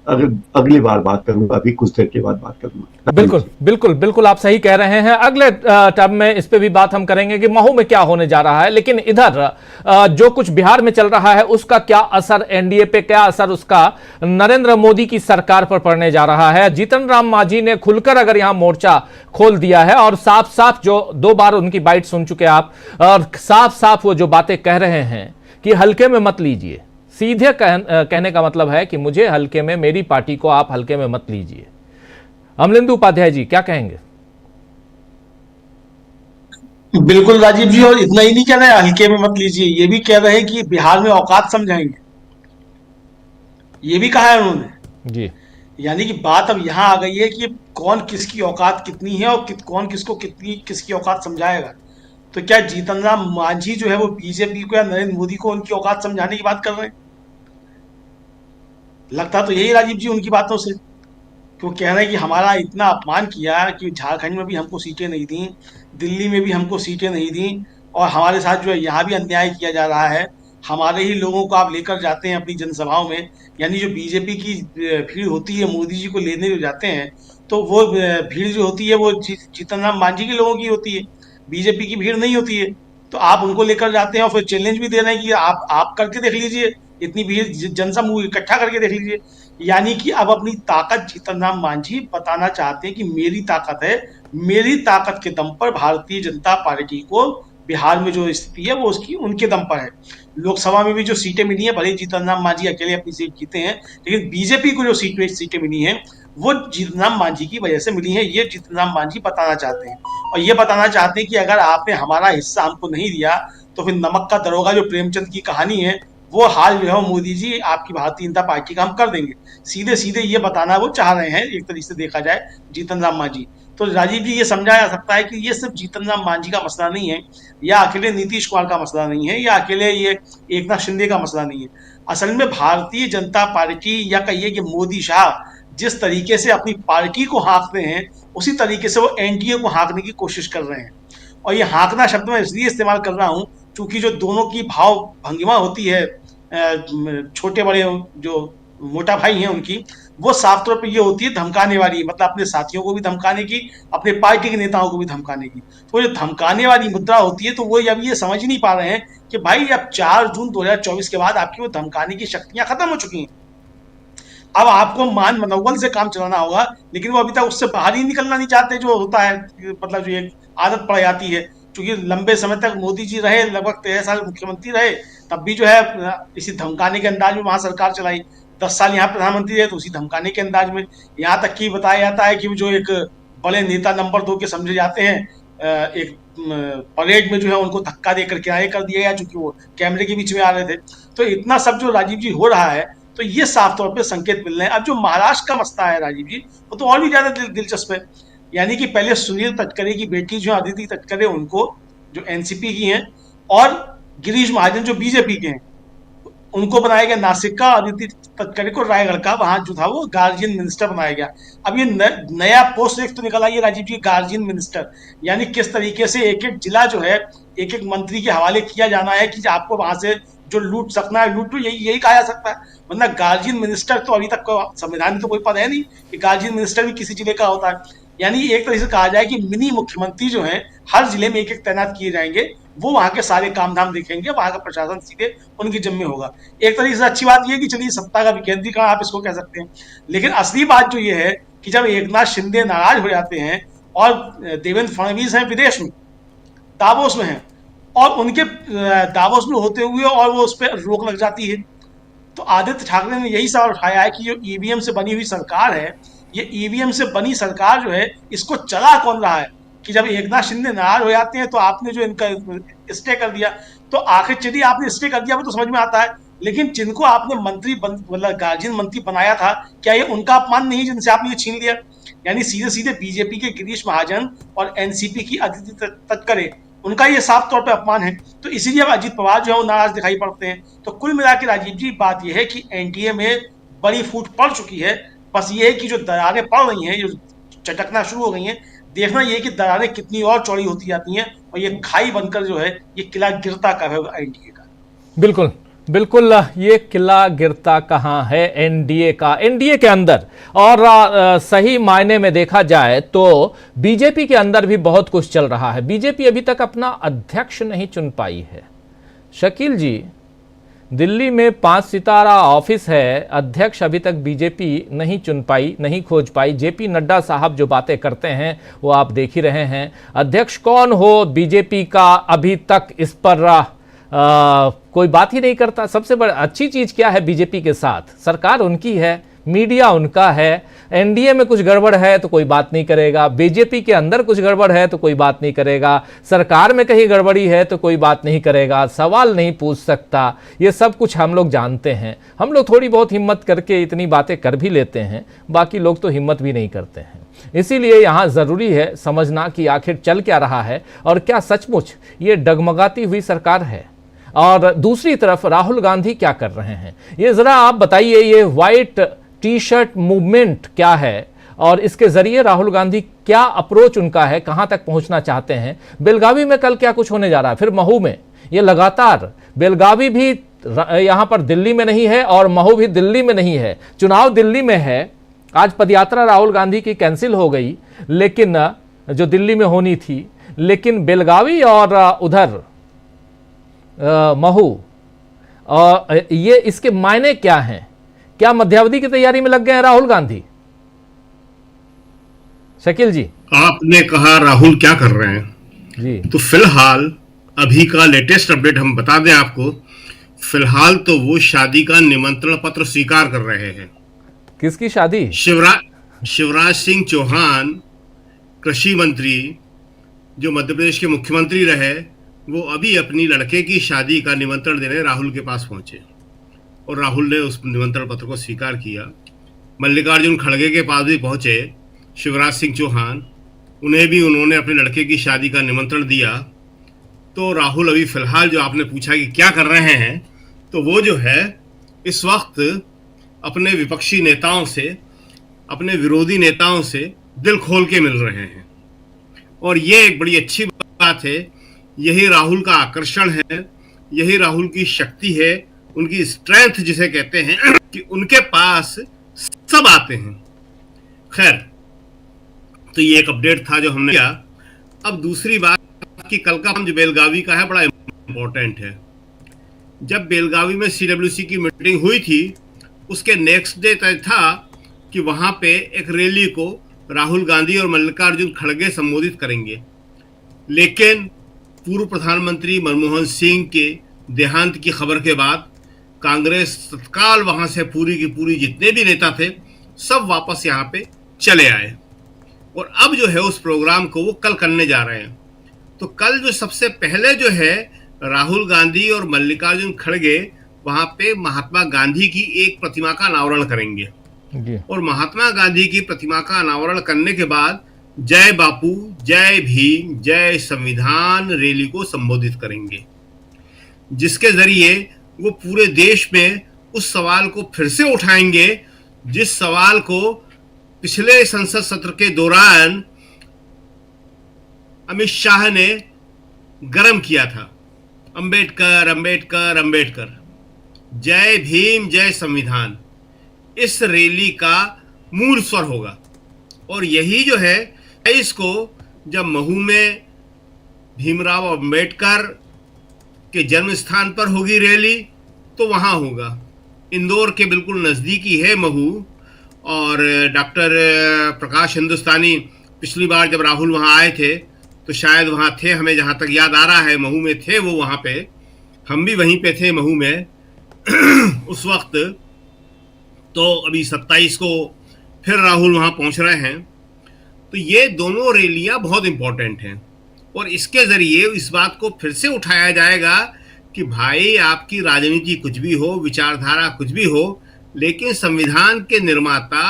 अगली बार बात करूंगा, अभी कुछ देर के बाद बात करूंगा।
बिल्कुल बिल्कुल बिल्कुल, आप सही कह रहे हैं। अगले टर्म में इस पे भी बात हम करेंगे कि महू में क्या होने जा रहा है। लेकिन इधर जो कुछ बिहार में चल रहा है, उसका क्या असर एनडीए पे, क्या असर उसका नरेंद्र मोदी की सरकार पर पड़ने जा रहा है। जीतन राम मांझी ने खुलकर अगर यहां मोर्चा खोल दिया है और साफ साफ, जो 2 बार उनकी बाइट सुन चुके आप, और साफ साफ वो जो बातें कह रहे हैं कि हल्के में मत लीजिए, सीधे कहने का मतलब है कि मुझे हल्के में, मेरी पार्टी को आप हल्के में मत लीजिए। अमलेंदु उपाध्याय जी क्या कहेंगे?
बिल्कुल राजीव जी, और इतना ही नहीं कह रहे हल्के में मत लीजिए, ये भी कह रहे हैं कि बिहार में औकात समझाएंगे, ये भी कहा है उन्होंने
जी।
यानी कि बात अब यहां आ गई है कि कौन किसकी औकात कितनी है और कौन किसको किसकी औकात समझाएगा। तो क्या जीतन राम मांझी जो है वो बीजेपी को या नरेंद्र मोदी को उनकी औकात समझाने की बात कर रहे हैं? लगता तो यही राजीव जी उनकी बातों से, क्यों कह रहे हैं कि हमारा इतना अपमान किया कि झारखंड में भी हमको सीटें नहीं दी, दिल्ली में भी हमको सीटें नहीं दी, और हमारे साथ जो है यहाँ भी अन्याय किया जा रहा है। हमारे ही लोगों को आप लेकर जाते हैं अपनी जनसभाओं में, यानी जो बीजेपी की भीड़ होती है मोदी जी को लेने जो जाते हैं, तो वो भीड़ जो होती है वो जीतन राम मांझी के लोगों की होती है, बीजेपी की भीड़ नहीं होती है। तो आप उनको लेकर जाते हैं और फिर चैलेंज भी दे रहे हैं कि आप करके देख लीजिए, इतनी भीड़ जनसमूह इकट्ठा करके देख लीजिए। यानी कि अब अपनी ताकत जीतन राम मांझी बताना चाहते हैं कि मेरी ताकत है, मेरी ताकत के दम पर भारतीय जनता पार्टी को बिहार में जो स्थिति है वो उसकी उनके दम पर है। लोकसभा में भी जो सीटें मिली हैं, भले ही जीतन राम मांझी अकेले अपनी सीट जीते हैं, लेकिन बीजेपी को जो सीटें मिली हैं वो जीतन राम मांझी की वजह से मिली हैं। ये जीतन राम मांझी बताना चाहते हैं, और ये बताना चाहते हैं कि अगर आपने हमारा हिस्सा हमको नहीं दिया तो फिर नमक का दरोगा जो प्रेमचंद की कहानी है वो हाल जो है मोदी जी आपकी भारतीय जनता पार्टी का हम कर देंगे। सीधे सीधे ये बताना वो चाह रहे हैं एक तरीके से देखा जाए जीतन राम मांझी। तो राजीव जी ये समझा जा सकता है कि ये सिर्फ जीतन राम मांझी का मसला नहीं है, या अकेले नीतीश कुमार का मसला नहीं है, या अकेले ये एकनाथ शिंदे का मसला नहीं है। असल में भारतीय जनता पार्टी या कहिए कि मोदी शाह जिस तरीके से अपनी पार्टी को हाँकते हैं उसी तरीके से वो एनडीए को हाँकने की कोशिश कर रहे हैं। और ये हाँकना शब्द मैं इसलिए इस्तेमाल कर रहा हूँ क्योंकि जो दोनों की भाव भंगिमा होती है, छोटे बड़े जो मोटा भाई हैं उनकी, वो साफ तौर पे ये होती है धमकाने वाली, मतलब अपने साथियों को भी धमकाने की, अपने पार्टी के नेताओं को भी धमकाने की। तो जो धमकाने वाली मुद्रा होती है तो वो अब ये समझ नहीं पा रहे हैं कि भाई अब 4 जून 2024 के बाद आपकी वो धमकाने की शक्तियां खत्म हो चुकी हैं। अब आपको मान मनोबल से काम चलाना होगा, लेकिन वो अभी तक उससे बाहर ही निकलना नहीं चाहते। जो होता है मतलब जो एक आदत पड़ जाती है, क्योंकि लंबे समय तक मोदी जी रहे, लगभग 13 साल मुख्यमंत्री रहे, तब भी जो है इसी धमकाने के अंदाज में वहां सरकार चलाई। 10 साल यहाँ प्रधानमंत्री रहे तो उसी धमकाने के अंदाज में। यहाँ तक कि बताया जाता है कि जो एक बड़े नेता नंबर 2 के समझे जाते हैं, एक परेड में जो है उनको धक्का देकर किनारे कर दिया गया, चूंकि वो कैमरे के बीच में आ रहे थे। तो इतना सब जो राजीव जी हो रहा है, तो ये साफ तौर पे संकेत मिल रहे हैं। अब जो महाराष्ट्र का मसला है राजीव जी, वो तो और भी ज्यादा दिलचस्प है। यानी कि पहले सुनील तटकरे की बेटी जो अदिति तटकरे, उनको जो एनसीपी की हैं, और गिरीश महाजन जो बीजेपी के हैं, उनको बनाया गया नासिक का, अदिति तटकरे को रायगढ़ का, वहां जो था वो गार्जियन मिनिस्टर बनाया गया। अब ये नया पोस्ट एक तो निकल आई है राजीव जी, गार्जियन मिनिस्टर। यानी किस तरीके से एक एक जिला जो है एक एक मंत्री के हवाले किया जाना है कि आपको वहां से जो लूट सकना है लूट लो, यही कहा जा सकता है। वरना गार्जियन मिनिस्टर तो अभी तक संविधान में तो कोई पद है नहीं कि गार्जियन मिनिस्टर भी किसी जिले का होता है। यानी एक तरह से कहा जाए कि मिनी मुख्यमंत्री जो है हर जिले में एक एक तैनात किए जाएंगे, वो वहां के सारे काम धाम देखेंगे, वहां का प्रशासन सीधे उनकी जिम्मे होगा। एक तरीके से अच्छी बात यह कि चलिए सत्ता का विकेंद्रीकरण आप इसको कह सकते हैं, लेकिन असली बात जो ये है कि जब एकनाथ शिंदे नाराज हो जाते हैं और देवेंद्र फडणवीस हैं विदेश में, दावोस में हैं, और उनके दावोस में होते हुए और वो उस पर रोक लग जाती है, तो आदित्य ठाकरे ने यही सवाल उठाया है कि जो ईवीएम से बनी हुई सरकार है, ये ईवीएम से बनी सरकार जो है इसको चला कौन रहा है? कि जब एकनाथ शिंदे नाराज हो जाते हैं तो आपने जो इनका स्टे कर दिया, तो आखिर चलिए आपने स्टे कर दिया वो तो समझ में आता है, लेकिन जिनको आपने मंत्री मतलब गार्जियन मंत्री बनाया था, क्या ये उनका अपमान नहीं जिनसे आपने ये छीन लिया? यानी सीधे सीधे बीजेपी के गिरीश महाजन और एनसीपी की अदिति तटकरे, उनका ये साफ तौर पे अपमान है। तो इसीलिए अब अजीत पवार जो है वो नाराज दिखाई पड़ते हैं। तो कुल मिला के राजीव जी बात यह है कि एनडीए में बड़ी फूट पड़ चुकी है। बस ये है कि जो दरारें पड़ रही हैं, जो चटकना शुरू हो गई हैं, देखना ये कि दरारें कितनी और चौड़ी होती जाती हैं और ये खाई बनकर जो है ये किला गिरता कब है एनडीए का।
बिल्कुल बिल्कुल, ये किला गिरता कहाँ है एनडीए का, एनडीए के अंदर। और सही मायने में देखा जाए तो बीजेपी के अंदर भी बहुत कुछ चल रहा है। बीजेपी अभी तक अपना अध्यक्ष नहीं चुन पाई है। शकील जी, दिल्ली में 5 सितारा ऑफिस है, अध्यक्ष अभी तक बीजेपी नहीं चुन पाई, नहीं खोज पाई। जेपी नड्डा साहब जो बातें करते हैं वो आप देख ही रहे हैं। अध्यक्ष कौन हो बीजेपी का, अभी तक इस पर कोई बात ही नहीं करता। सबसे बड़ी अच्छी चीज क्या है बीजेपी के साथ, सरकार उनकी है, मीडिया उनका है। एनडीए में कुछ गड़बड़ है तो कोई बात नहीं करेगा, बीजेपी के अंदर कुछ गड़बड़ है तो कोई बात नहीं करेगा, सरकार में कहीं गड़बड़ी है तो कोई बात नहीं करेगा, सवाल नहीं पूछ सकता। ये सब कुछ हम लोग जानते हैं। हम लोग थोड़ी बहुत हिम्मत करके इतनी बातें कर भी लेते हैं, बाकी लोग तो हिम्मत भी नहीं करते हैं। इसीलिए यहाँ ज़रूरी है समझना कि आखिर चल क्या रहा है और क्या सचमुच ये डगमगाती हुई सरकार है। और दूसरी तरफ राहुल गांधी क्या कर रहे हैं, ये ज़रा आप बताइए। ये वाइट टी शर्ट मूवमेंट क्या है और इसके जरिए राहुल गांधी क्या अप्रोच उनका है, कहां तक पहुंचना चाहते हैं? बेलगावी में कल क्या कुछ होने जा रहा है, फिर महू में। ये लगातार बेलगावी भी यहां पर दिल्ली में नहीं है और महू भी दिल्ली में नहीं है, चुनाव दिल्ली में है। आज पदयात्रा राहुल गांधी की कैंसिल हो गई, लेकिन जो दिल्ली में होनी थी, लेकिन बेलगावी और उधर महू, ये इसके मायने क्या हैं? क्या मध्यावधि की तैयारी में लग गए हैं राहुल गांधी? शकील जी,
आपने कहा राहुल क्या कर रहे हैं
जी,
तो फिलहाल अभी का लेटेस्ट अपडेट हम बता दें आपको, फिलहाल तो वो शादी का निमंत्रण पत्र स्वीकार कर रहे हैं।
किसकी शादी?
शिवराज सिंह चौहान, कृषि मंत्री, जो मध्य प्रदेश के मुख्यमंत्री रहे, वो अभी अपनी लड़के की शादी का निमंत्रण देने राहुल के पास पहुंचे और राहुल ने उस निमंत्रण पत्र को स्वीकार किया। मल्लिकार्जुन खड़गे के पास भी पहुंचे शिवराज सिंह चौहान, उन्होंने अपने लड़के की शादी का निमंत्रण दिया। तो राहुल अभी फिलहाल जो आपने पूछा कि क्या कर रहे हैं, तो वो जो है इस वक्त अपने विपक्षी नेताओं से, अपने विरोधी नेताओं से दिल खोल के मिल रहे हैं। और ये एक बड़ी अच्छी बात है। यही राहुल का आकर्षण है, यही राहुल की शक्ति है, उनकी स्ट्रेंथ जिसे कहते हैं कि उनके पास सब आते हैं। खैर, तो ये एक अपडेट था जो हमने किया। अब दूसरी बात कि कल का जो बेलगावी का है बड़ा इंपॉर्टेंट है। जब बेलगावी में सीडब्ल्यूसी की मीटिंग हुई थी, उसके नेक्स्ट डे तय था कि वहां पे एक रैली को राहुल गांधी और मल्लिकार्जुन खड़गे संबोधित करेंगे। लेकिन पूर्व प्रधानमंत्री मनमोहन सिंह के देहांत की खबर के बाद कांग्रेस तत्काल वहां से पूरी की पूरी जितने भी नेता थे सब वापस यहाँ पे चले आए और अब जो है उस प्रोग्राम को वो कल करने जा रहे हैं। तो कल जो सबसे पहले जो है राहुल गांधी और मल्लिकार्जुन खड़गे वहां पे महात्मा गांधी की एक प्रतिमा का अनावरण करेंगे और महात्मा गांधी की प्रतिमा का अनावरण करने के बाद जय बापू, जय भीम, जय संविधान रैली को संबोधित करेंगे, जिसके जरिए वो पूरे देश में उस सवाल को फिर से उठाएंगे जिस सवाल को पिछले संसद सत्र के दौरान अमित शाह ने गर्म किया था। अंबेडकर, अंबेडकर, अंबेडकर, जय भीम, जय संविधान, इस रैली का मूल स्वर होगा। और यही जो है इसको जब महू में भीमराव अंबेडकर के जन्म स्थान पर होगी रैली तो वहाँ होगा। इंदौर के बिल्कुल नज़दीकी है महू और डॉक्टर प्रकाश हिंदुस्तानी पिछली बार जब राहुल वहाँ आए थे तो शायद वहाँ थे, हमें जहाँ तक याद आ रहा है महू में थे वो वहाँ पे, हम भी वहीं पे थे महू में उस वक्त। तो अभी 27 को फिर राहुल वहाँ पहुँच रहे हैं। तो ये दोनों रैलियाँ बहुत इम्पोर्टेंट हैं और इसके ज़रिए इस बात को फिर से उठाया जाएगा कि भाई आपकी राजनीति कुछ भी हो, विचारधारा कुछ भी हो, लेकिन संविधान के निर्माता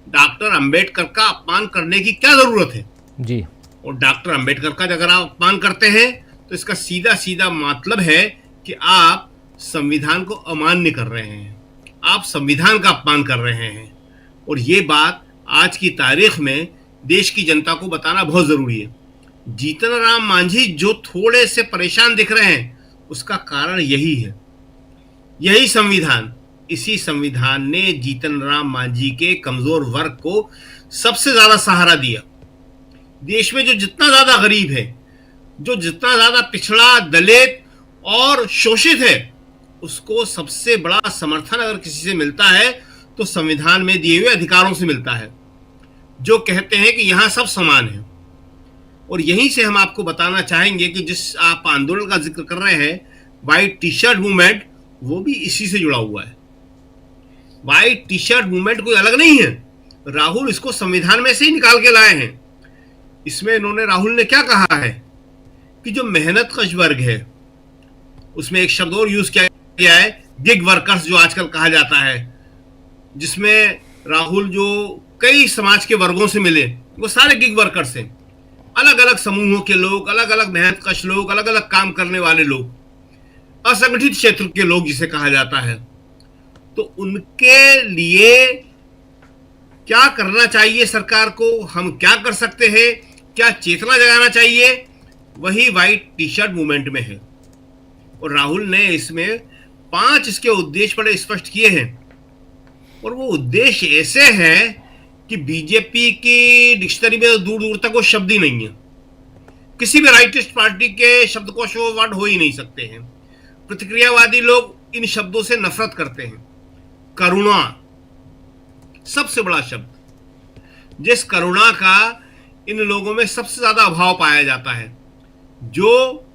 डॉक्टर अंबेडकर का अपमान करने की क्या ज़रूरत है
जी।
और डॉक्टर अंबेडकर का अगर आप अपमान करते हैं तो इसका सीधा सीधा मतलब है कि आप संविधान को अमान्य कर रहे हैं, आप संविधान का अपमान कर रहे हैं। और ये बात आज की तारीख में देश की जनता को बताना बहुत ज़रूरी है। जीतन राम मांझी जो थोड़े से परेशान दिख रहे हैं उसका कारण यही है, यही संविधान। इसी संविधान ने जीतन राम मांझी के कमज़ोर वर्ग को सबसे ज़्यादा सहारा दिया। देश में जो जितना ज़्यादा गरीब है, जो जितना ज़्यादा पिछड़ा, दलित और शोषित है, उसको सबसे बड़ा समर्थन अगर किसी से मिलता है तो संविधान में दिए हुए अधिकारों से मिलता है, जो कहते हैं कि यहाँ सब समान है। और यहीं से हम आपको बताना चाहेंगे कि जिस आप आंदोलन का जिक्र कर रहे हैं, वाइट टी शर्ट मूवमेंट, वो भी इसी से जुड़ा हुआ है। वाइट टी शर्ट मूवमेंट कोई अलग नहीं है, राहुल इसको संविधान में से ही निकाल के लाए हैं। इसमें राहुल ने क्या कहा है कि जो मेहनत कश वर्ग है, उसमें एक शब्द और यूज किया गया है, गिग वर्कर्स जो आजकल कहा जाता है, जिसमें राहुल जो कई समाज के वर्गों से मिले वो सारे गिग वर्कर्स हैं, अलग अलग समूहों के लोग, अलग अलग मेहनत कश लोग, अलग अलग काम करने वाले लोग, असंगठित क्षेत्र के लोग जिसे कहा जाता है। तो उनके लिए क्या करना चाहिए सरकार को, हम क्या कर सकते हैं, क्या चेतना जगाना चाहिए, वही वाइट टी शर्ट मूवमेंट में है। और राहुल ने इसमें 5 इसके उद्देश्य बड़े स्पष्ट किए हैं और वो उद्देश्य ऐसे हैं कि बीजेपी की डिक्शनरी में तो दूर दूर तक वो शब्द ही नहीं है, किसी भी राइटिस्ट पार्टी के शब्दकोश वो वर्ड हो ही नहीं सकते हैं। प्रतिक्रियावादी लोग इन शब्दों से नफरत करते हैं। करुणा सबसे बड़ा शब्द, जिस करुणा का इन लोगों में सबसे ज्यादा अभाव पाया जाता है, जो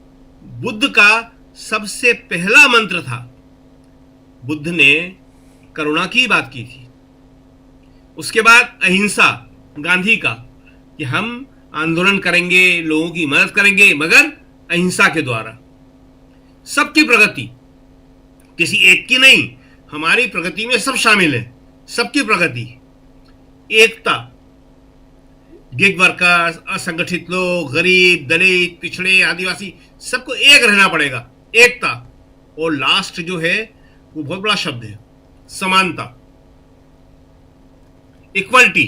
बुद्ध का सबसे पहला मंत्र था। बुद्ध ने करुणा की बात की थी। उसके बाद अहिंसा, गांधी का, कि हम आंदोलन करेंगे, लोगों की मदद करेंगे, मगर अहिंसा के द्वारा। सबकी प्रगति, किसी एक की नहीं, हमारी प्रगति में सब शामिल है, सबकी प्रगति। एकता, गिग वर्कर्स, असंगठित लोग, गरीब, दलित, पिछड़े, आदिवासी, सबको एक रहना पड़ेगा, एकता। और लास्ट जो है वो बहुत बड़ा शब्द है, समानता, इक्वलिटी,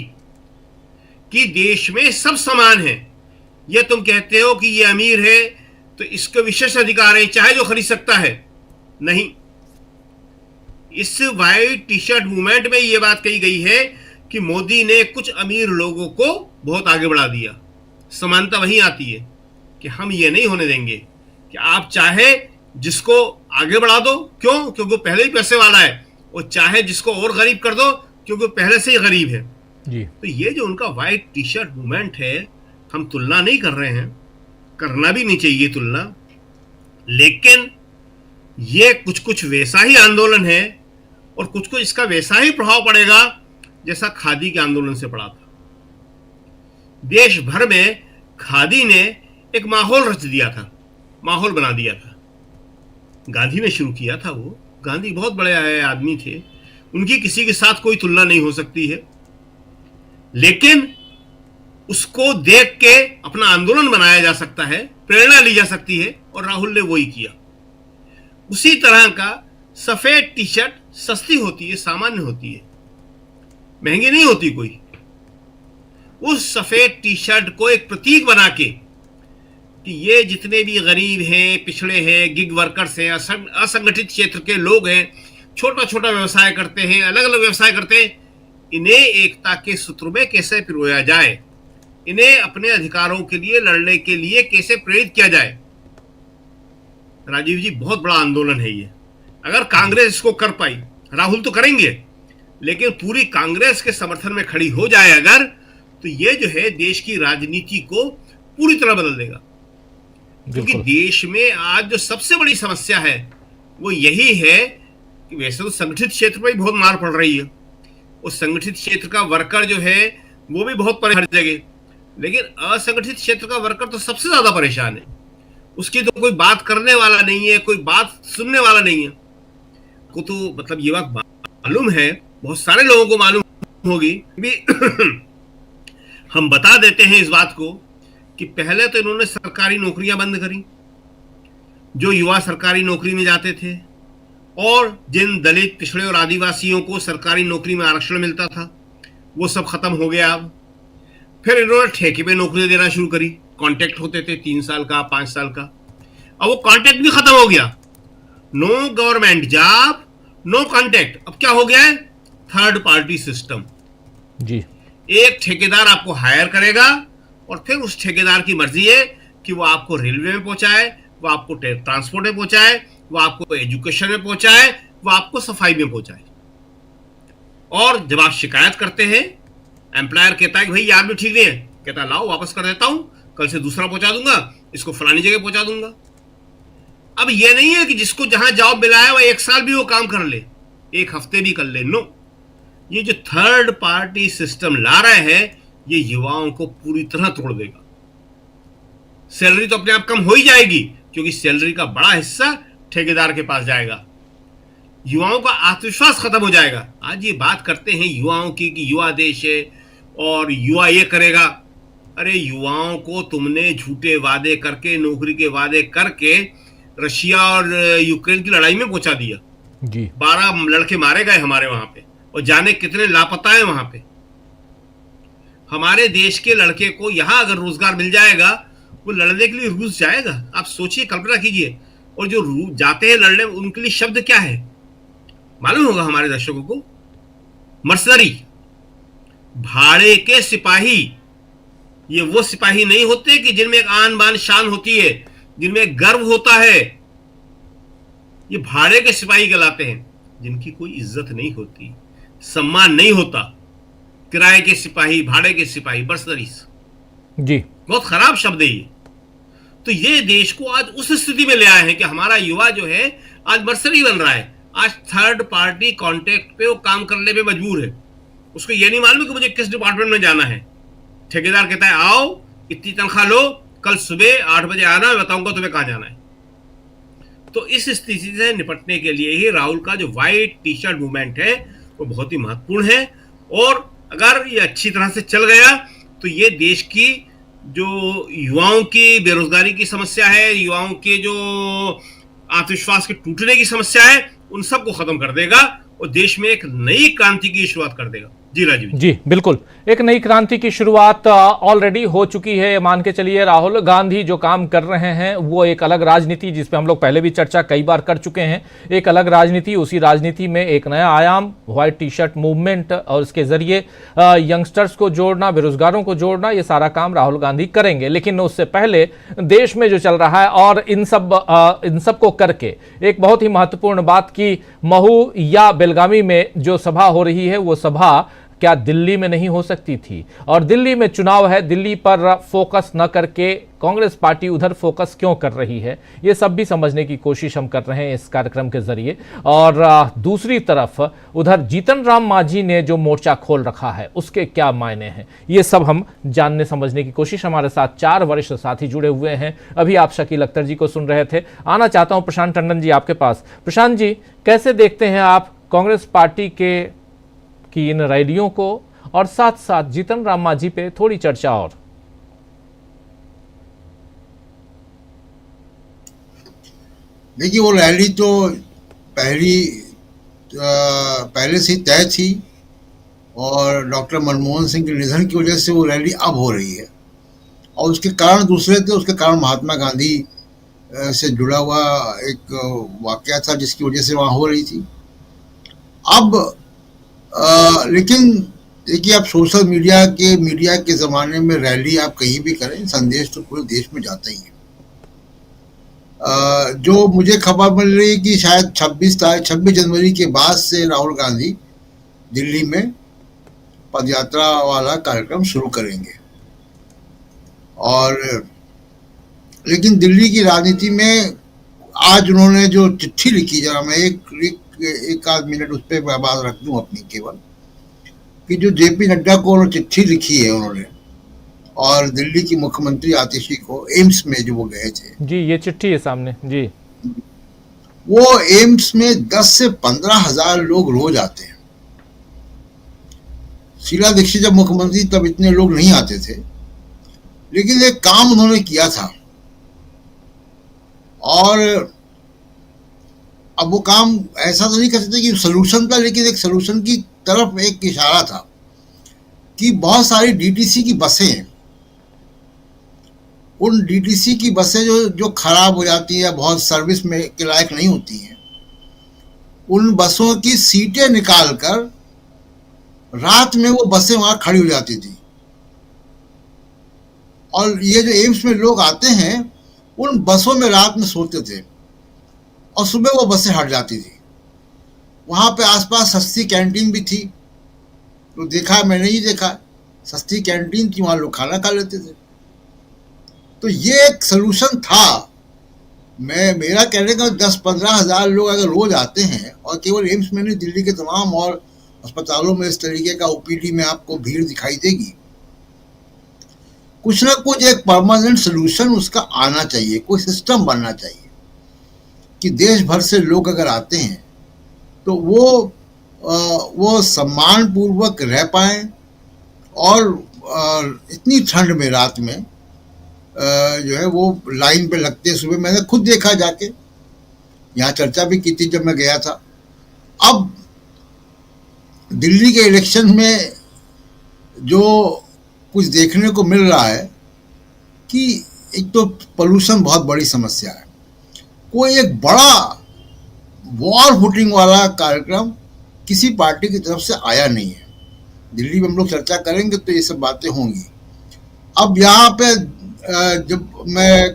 कि देश में सब समान है। ये तुम कहते हो कि ये अमीर है तो इसको विशेष अधिकार है, चाहे जो खरीद सकता है, नहीं। इस वाइट टी शर्ट मूवमेंट में यह बात कही गई है कि मोदी ने कुछ अमीर लोगों को बहुत आगे बढ़ा दिया। समानता वहीं आती है कि हम ये नहीं होने देंगे कि आप चाहे जिसको आगे बढ़ा दो, क्यों? क्योंकि वो पहले ही पैसे वाला है, और चाहे जिसको और गरीब कर दो क्योंकि वो पहले से ही गरीब है
जी।
तो ये जो उनका व्हाइट टी शर्ट मूवमेंट है, हम तुलना नहीं कर रहे हैं, करना भी नहीं चाहिए तुलना, लेकिन ये कुछ कुछ वैसा ही आंदोलन है और कुछ कुछ इसका वैसा ही प्रभाव पड़ेगा जैसा खादी के आंदोलन से पड़ा था। देश भर में खादी ने एक माहौल रच दिया था, माहौल बना दिया था। गांधी ने शुरू किया था वो। गांधी बहुत बड़े आदमी थे, उनकी किसी के साथ कोई तुलना नहीं हो सकती है, लेकिन उसको देख के अपना आंदोलन बनाया जा सकता है, प्रेरणा ली जा सकती है, और राहुल ने वही किया। उसी तरह का सफेद टी शर्ट सस्ती होती है, सामान्य होती है, महंगी नहीं होती कोई। उस सफेद टी शर्ट को एक प्रतीक बना के कि ये जितने भी गरीब हैं, पिछड़े हैं, गिग वर्कर्स हैं, असंगठित क्षेत्र के लोग हैं, छोटा छोटा व्यवसाय करते हैं, अलग अलग व्यवसाय करते हैं, इन्हें एकता के सूत्र में कैसे पिरोया जाए, इन्हें अपने अधिकारों के लिए लड़ने के लिए कैसे प्रेरित किया जाए। राजीव जी, बहुत बड़ा आंदोलन है ये। अगर कांग्रेस इसको कर पाई, राहुल तो करेंगे, लेकिन पूरी कांग्रेस के समर्थन में खड़ी हो जाए अगर, तो ये जो है देश की राजनीति को पूरी तरह बदल देगा। क्योंकि देश में आज जो सबसे बड़ी समस्या है वो यही है कि वैसे तो संगठित क्षेत्र पर ही बहुत मार पड़ रही है, उस संगठित क्षेत्र का वर्कर जो है वो भी बहुत परेशान हर जगह, लेकिन असंगठित क्षेत्र का वर्कर तो सबसे ज्यादा परेशान है। उसकी तो कोई बात करने वाला नहीं है, कोई बात सुनने वाला नहीं है। को तो मतलब ये बात मालूम है, बहुत सारे लोगों को मालूम होगी भी हम बता देते हैं इस बात को कि पहले तो इन्होंने सरकारी नौकरियां बंद करी, जो युवा सरकारी नौकरी में जाते थे, और जिन दलित, पिछड़े और आदिवासियों को सरकारी नौकरी में आरक्षण मिलता था वो सब खत्म हो गया अब। फिर इन्होंने ठेके पे नौकरी देना शुरू करी, कॉन्ट्रैक्ट होते थे 3 साल का, 5 साल का, अब वो कॉन्ट्रैक्ट भी खत्म हो गया। No government job, no contract. अब क्या हो गया है? थर्ड पार्टी सिस्टम
जी।
एक ठेकेदार आपको हायर करेगा और फिर उस ठेकेदार की मर्जी है कि वो आपको रेलवे में पहुंचाए, वो आपको ट्रांसपोर्ट में पहुंचाए, वो आपको एजुकेशन में पहुंचाए, वो आपको सफाई में पहुंचाए। और जब आप शिकायत करते हैं, एम्प्लॉयर कहता है कि भाई ये आदमी ठीक नहीं है, कहता है लाओ वापस कर देता हूं, कल से दूसरा पहुंचा दूंगा, इसको फलानी जगह पहुंचा दूंगा। अब ये नहीं है कि जिसको जहां जॉब मिला है वो 1 साल भी वो काम कर ले, 1 हफ्ते भी कर ले, नो। ये जो थर्ड पार्टी सिस्टम ला रहे हैं ये युवाओं को पूरी तरह तोड़ देगा। सैलरी तो अपने आप कम हो ही जाएगी क्योंकि सैलरी का बड़ा हिस्सा ठेकेदार के पास जाएगा। युवाओं का आत्मविश्वास खत्म हो जाएगा। आज ये बात करते हैं युवाओं की कि युवा देश है और युवा ये करेगा। अरे युवाओं को तुमने झूठे वादे करके, नौकरी के वादे करके रशिया और यूक्रेन की लड़ाई में पहुंचा दिया
जी।
12 लड़के मारे गए हमारे वहां पे, और जाने कितने लापता है वहां पे। हमारे देश के लड़के को यहां अगर रोजगार मिल जाएगा वो लड़ने के लिए रूस जाएगा। आप सोचिए, कल्पना कीजिए। और जो जाते हैं लड़ने, उनके लिए शब्द क्या है मालूम होगा हमारे दर्शकों को? मर्सनरी, भाड़े के सिपाही। ये वो सिपाही नहीं होते कि जिनमें एक आन बान शान होती है, जिनमें एक गर्व होता है। ये भाड़े के सिपाही कहलाते हैं, जिनकी कोई इज्जत नहीं होती, सम्मान नहीं होता। किराए के सिपाही, भाड़े के सिपाही, मर्सनरीज।
जी।
बहुत खराब शब्द है ये। तो ये देश को आज उस स्थिति में ले आए हैं कि हमारा युवा जो है आज मर्सरी बन रहा है, आज थर्ड पार्टी कॉन्ट्रैक्ट पे वो काम करने पे मजबूर है। उसको ये नहीं मालूम कि मुझे किस डिपार्टमेंट में जाना है। ठेकेदार कहता है आओ, इतनी तनख्वाह लो, कल सुबह 8 बजे आना, मैं बताऊंगा तुम्हें कहां जाना है। तो इस स्थिति से निपटने के लिए ही राहुल का जो व्हाइट टी शर्ट मूवमेंट है वो बहुत ही महत्वपूर्ण है। और अगर ये अच्छी तरह से चल गया तो ये देश की जो युवाओं की बेरोजगारी की समस्या है, युवाओं के जो आत्मविश्वास के टूटने की समस्या है, उन सबको खत्म कर देगा और देश में एक नई क्रांति की शुरुआत कर देगा। जी राजीव
जी बिल्कुल, एक नई क्रांति की शुरुआत ऑलरेडी हो चुकी है। मान के चलिए राहुल गांधी जो काम कर रहे हैं वो एक अलग राजनीति, जिस पे हम लोग पहले भी चर्चा कई बार कर चुके हैं, एक अलग राजनीति, उसी राजनीति में एक नया आयाम व्हाइट टी शर्ट मूवमेंट और इसके जरिए यंगस्टर्स को जोड़ना, बेरोजगारों को जोड़ना, ये सारा काम राहुल गांधी करेंगे। लेकिन उससे पहले देश में जो चल रहा है और इन सब को करके एक बहुत ही महत्वपूर्ण बात की महू या बेलगामी में जो सभा हो रही है वो सभा क्या दिल्ली में नहीं हो सकती थी? और दिल्ली में चुनाव है, दिल्ली पर फोकस न करके कांग्रेस पार्टी उधर फोकस क्यों कर रही है, ये सब भी समझने की कोशिश हम कर रहे हैं इस कार्यक्रम के जरिए। और दूसरी तरफ उधर जीतन राम मांझी ने जो मोर्चा खोल रखा है उसके क्या मायने हैं, ये सब हम जानने समझने की कोशिश। हमारे साथ 4 वरिष्ठ साथी जुड़े हुए हैं। अभी आप शकील अख्तर जी को सुन रहे थे। आना चाहता हूं प्रशांत टंडन जी आपके पास। प्रशांत जी, कैसे देखते हैं आप कांग्रेस पार्टी की इन रैलियों को, और साथ साथ जीतन राम मांझी पे थोड़ी चर्चा और?
देखिए, वो रैली तो पहले से तय थी और डॉक्टर मनमोहन सिंह के निधन की वजह से वो रैली अब हो रही है, और उसके कारण दूसरे थे। उसके कारण महात्मा गांधी से जुड़ा हुआ एक वाकया था जिसकी वजह से वहाँ हो रही थी। अब लेकिन देखिए, आप सोशल मीडिया के ज़माने में रैली आप कहीं भी करें, संदेश तो पूरे देश में जाता ही है। जो मुझे खबर मिल रही है कि शायद 26 जनवरी के बाद से राहुल गांधी दिल्ली में पदयात्रा वाला कार्यक्रम शुरू करेंगे। और लेकिन दिल्ली की राजनीति में आज उन्होंने जो चिट्ठी लिखी, जरा मैं एक आध मिनट उस पर बात रख दूं अपनी केवल, कि जो जेपी नड्डा को चिट्ठी लिखी है उन्होंने, और दिल्ली की मुख्यमंत्री आतिशी को एम्स में जो वो गए थे
जी, ये चिट्ठी है सामने जी।
वो एम्स में 10 से 15 हजार लोग रोज आते हैं। शीला दीक्षित जब मुख्यमंत्री तब इतने लोग नहीं आते थे, लेकिन एक काम उन्होंने किया था। और अब वो काम ऐसा तो नहीं कर सकते कि सलूशन था, लेकिन एक सलूशन की तरफ एक इशारा था कि बहुत सारी डीटीसी की बसें हैं, उन डीटीसी की बसें जो खराब हो जाती है या बहुत सर्विस में के लायक नहीं होती हैं, उन बसों की सीटें निकालकर रात में वो बसें वहां खड़ी हो जाती थी। और ये जो एम्स में लोग आते हैं उन बसों में रात में सोते थे और सुबह वो बसें हट जाती थी। वहां पे आसपास सस्ती कैंटीन भी थी, तो देखा, मैंने ही देखा, सस्ती कैंटीन थी, वहां लोग खाना खा लेते थे। तो ये एक सलूशन था। मेरा कहने का 10-15 हजार लोग अगर रोज आते हैं, और केवल एम्स में नहीं, दिल्ली के तमाम और अस्पतालों में इस तरीके का ओपीडी में आपको भीड़ दिखाई देगी। कुछ ना कुछ एक परमानेंट सलूशन उसका आना चाहिए, कोई सिस्टम बनना चाहिए कि देश भर से लोग अगर आते हैं तो वो सम्मान पूर्वक रह पाएं, और इतनी ठंड में रात में जो है वो लाइन पे लगते हैं। सुबह मैंने खुद देखा, जाके यहाँ चर्चा भी की थी जब मैं गया था। अब दिल्ली के इलेक्शन में जो कुछ देखने को मिल रहा है कि एक तो पोल्यूशन बहुत बड़ी समस्या है, कोई एक बड़ा वॉर फुटिंग वाला कार्यक्रम किसी पार्टी की तरफ से आया नहीं है। दिल्ली में हम लोग चर्चा करेंगे तो ये सब बातें होंगी। अब यहाँ पे जब मैं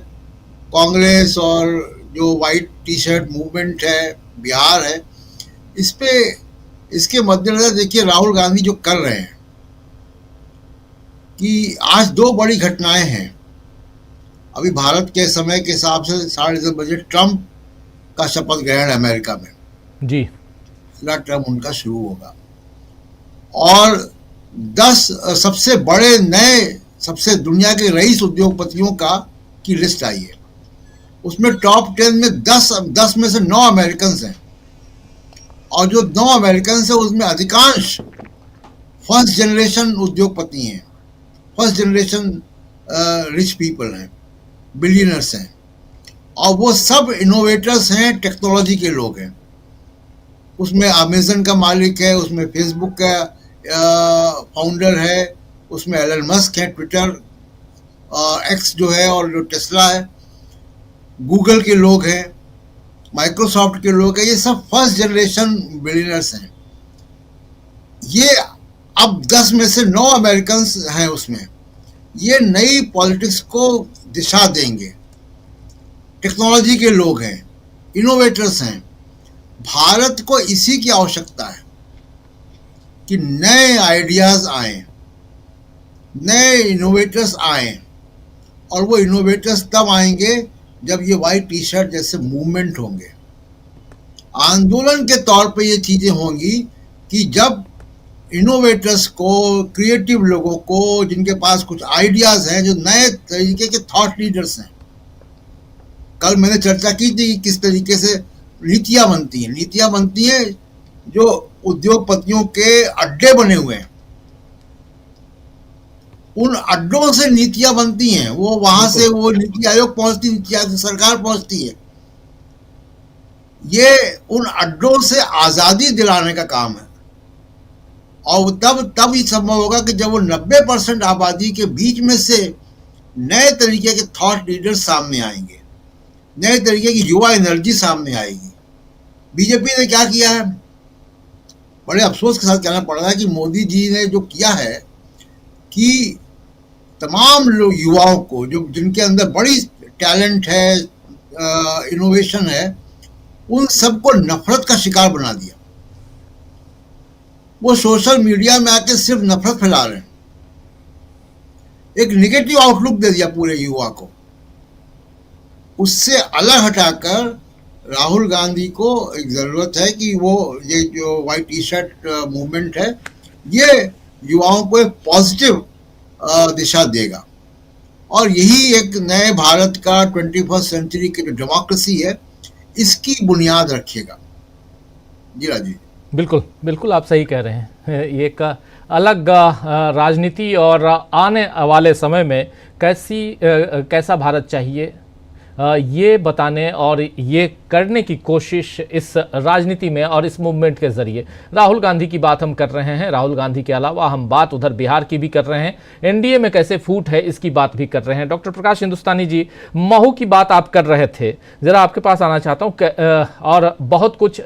कांग्रेस और जो वाइट टी शर्ट मूवमेंट है, बिहार है, इसके मद्देनजर देखिए राहुल गांधी जो कर रहे हैं कि आज 2 बड़ी घटनाएं हैं। अभी भारत के समय के हिसाब से 10:30 बजे ट्रंप का शपथ ग्रहण अमेरिका में,
जी,
अगला टर्म उनका शुरू होगा। और 10 सबसे बड़े नए, सबसे दुनिया के रईस उद्योगपतियों की लिस्ट आई है। उसमें टॉप 10 में 10 में से 9 अमेरिकन हैं, और जो 9 अमेरिकन हैं उसमें अधिकांश फर्स्ट जनरेशन उद्योगपति हैं, फर्स्ट जनरेशन रिच पीपल हैं, बिलियनर्स हैं, और वो सब इनोवेटर्स हैं, टेक्नोलॉजी के लोग हैं। उसमें अमेजन का मालिक है, उसमें फेसबुक का फाउंडर है, उसमें एलन मस्क है, ट्विटर, एक्स जो है, और जो टेस्ला है, गूगल के लोग हैं, माइक्रोसॉफ्ट के लोग हैं। ये सब फर्स्ट जनरेशन बिलियनर्स हैं। ये अब 10 में से 9 अमेरिकन हैं उसमें। ये नई पॉलिटिक्स को दिशा देंगे। टेक्नोलॉजी के लोग हैं, इनोवेटर्स हैं। भारत को इसी की आवश्यकता है कि नए आइडियाज आए, नए इनोवेटर्स आए, और वो इनोवेटर्स तब आएंगे जब ये वाइट टी शर्ट जैसे मूवमेंट होंगे। आंदोलन के तौर पे ये चीजें होंगी कि जब इनोवेटर्स को, क्रिएटिव लोगों को, जिनके पास कुछ आइडियाज हैं, जो नए तरीके के थॉट लीडर्स हैं। कल मैंने चर्चा की थी कि किस तरीके से नीतियां बनती हैं। नीतियां बनती हैं जो उद्योगपतियों के अड्डे बने हुए हैं, उन अड्डों से नीतियां बनती हैं। वो वहां से वो नीति आयोग पहुंचती, नीति आयोग से सरकार पहुंचती है। ये उन अड्डों से आजादी दिलाने का काम है, और तब ही संभव होगा कि जब वो 90% आबादी के बीच में से नए तरीके के थॉट लीडर्स सामने आएंगे, नए तरीके की युवा एनर्जी सामने आएगी। बीजेपी ने क्या किया है, बड़े अफसोस के साथ कहना पड़ रहा है कि मोदी जी ने जो किया है कि तमाम लोग, युवाओं को, जो जिनके अंदर बड़ी टैलेंट है, इनोवेशन है, उन सबको नफरत का शिकार बना दिया। वो सोशल मीडिया में आके सिर्फ नफरत फैला रहे हैं, एक निगेटिव आउटलुक दे दिया पूरे युवा को। उससे अलग हटाकर राहुल गांधी को एक जरूरत है कि वो ये जो वाइट टी शर्ट मूवमेंट है, ये युवाओं को एक पॉजिटिव दिशा देगा, और यही एक नए भारत का 21st सेंचुरी की जो डेमोक्रेसी है, इसकी बुनियाद रखेगा। जी राजीव,
बिल्कुल बिल्कुल आप सही कह रहे हैं। ये एक अलग राजनीति और आने वाले समय में कैसा भारत चाहिए, ये बताने और ये करने की कोशिश इस राजनीति में और इस मूवमेंट के जरिए राहुल गांधी की बात हम कर रहे हैं। राहुल गांधी के अलावा हम बात उधर बिहार की भी कर रहे हैं, एनडीए में कैसे फूट है इसकी बात भी कर रहे हैं। डॉक्टर प्रकाश हिंदुस्तानी जी, महू की बात आप कर रहे थे, ज़रा आपके पास आना चाहता हूँ। और बहुत कुछ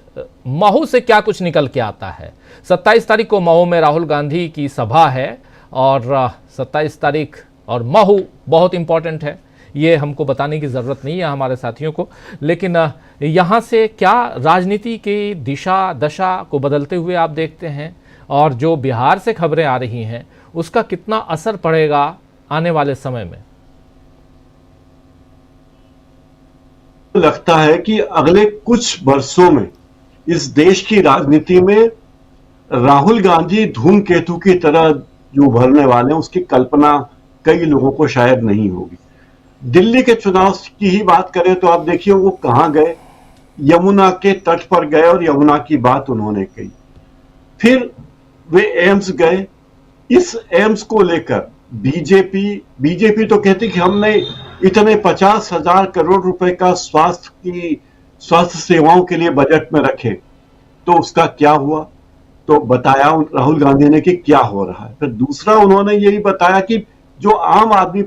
महू से क्या कुछ निकल के आता है। 27 तारीख को महू में राहुल गांधी की सभा है, और 27 तारीख और महू बहुत इंपॉर्टेंट है, ये हमको बताने की ज़रूरत नहीं है हमारे साथियों को। लेकिन यहाँ से क्या राजनीति की दिशा दशा को बदलते हुए आप देखते हैं, और जो बिहार से खबरें आ रही हैं उसका कितना असर पड़ेगा आने वाले समय में?
लगता है कि अगले कुछ वर्षों में इस देश की राजनीति में राहुल गांधी धूमकेतु की तरह जो उभरने वाले हैं, उसकी कल्पना कई लोगों को शायद नहीं होगी। दिल्ली के चुनाव की ही बात करें तो आप देखिए वो कहां गए, यमुना के तट पर गए और यमुना की बात उन्होंने कही। फिर वे एम्स गए। इस एम्स को लेकर बीजेपी तो कहती कि हमने इतने 50,000 करोड़ रुपए का स्वास्थ्य सेवाओं के लिए बजट में रखे, तो उसका क्या हुआ? तो बताया राहुल गांधी ने कि क्या हो रहा है। फिर दूसरा उन्होंने यही बताया कि जो आम आदमी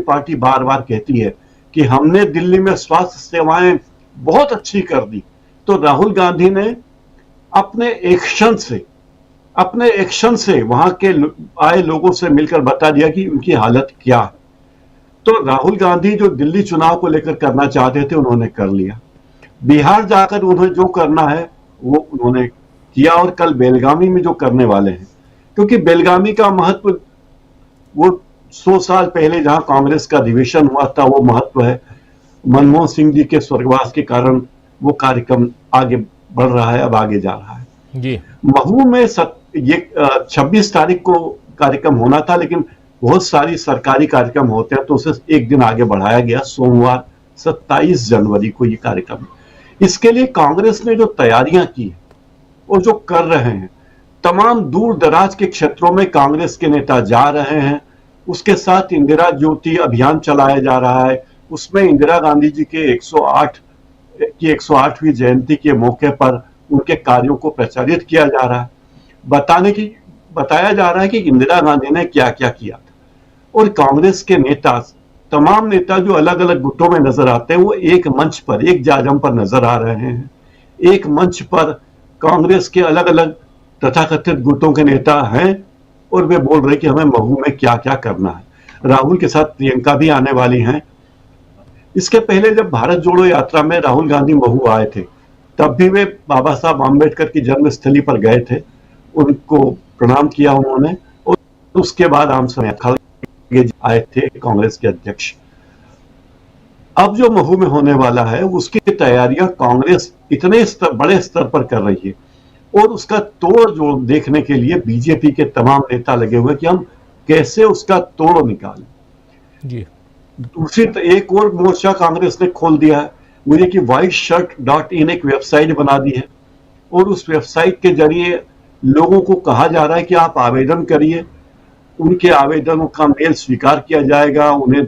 पार्टी बार बार कहती है कि हमने दिल्ली में स्वास्थ्य सेवाएं बहुत अच्छी कर दी, तो राहुल गांधी ने अपने एक्शन से वहां के आए लोगों से मिलकर बता दिया कि उनकी हालत क्या है। तो राहुल गांधी जो दिल्ली चुनाव को लेकर करना चाहते थे उन्होंने कर लिया। बिहार जाकर उन्हें जो करना है वो उन्होंने किया, और कल बेलगामी में जो करने वाले हैं, क्योंकि बेलगामी का महत्व वो 100 साल पहले जहां कांग्रेस का अधिवेशन हुआ था वो महत्व है। मनमोहन सिंह जी के स्वर्गवास के कारण वो कार्यक्रम आगे बढ़ रहा है, अब आगे जा रहा है
जी।
महू में 26 तारीख को कार्यक्रम होना था, लेकिन बहुत सारी सरकारी कार्यक्रम होते हैं तो उसे एक दिन आगे बढ़ाया गया। सोमवार 27 जनवरी को ये कार्यक्रम। इसके लिए कांग्रेस ने जो तैयारियां की है और जो कर रहे हैं, तमाम दूर दराज के क्षेत्रों में कांग्रेस के नेता जा रहे हैं। उसके साथ इंदिरा ज्योति अभियान चलाया जा रहा है, उसमें इंदिरा गांधी जी के 108वीं जयंती के मौके पर उनके कार्यों को प्रचारित किया जा रहा है। बताया जा रहा है कि इंदिरा गांधी ने क्या क्या किया था। और कांग्रेस के नेता, तमाम नेता जो अलग अलग गुटों में नजर आते हैं, वो एक मंच पर, एक जाजम पर नजर आ रहे हैं। एक मंच पर कांग्रेस के अलग अलग तथाकथित गुटों के नेता हैं और वे बोल रहे कि हमें महू में क्या क्या करना है। राहुल के साथ प्रियंका भी आने वाली हैं। इसके पहले जब भारत जोड़ो यात्रा में राहुल गांधी महू आए थे, तब भी वे बाबा साहब आम्बेडकर की जन्मस्थली पर गए थे, उनको प्रणाम किया उन्होंने। और उसके बाद आम खड़गे आए थे कांग्रेस के अध्यक्ष। अब जो महू में होने वाला है उसकी तैयारियां कांग्रेस इतने बड़े स्तर पर कर रही है और उसका तोड़ जोड़ देखने के लिए बीजेपी के तमाम नेता लगे हुए कि हम कैसे उसका तोड़ निकालें
जी।
दूसरी एक और मोर्चा कांग्रेस ने खोल दिया है, वो ये कि whiteshirt.in एक वेबसाइट बना दी है और उस वेबसाइट के जरिए लोगों को कहा जा रहा है कि आप आवेदन करिए, उनके आवेदनों का मेल स्वीकार किया जाएगा। उन्हें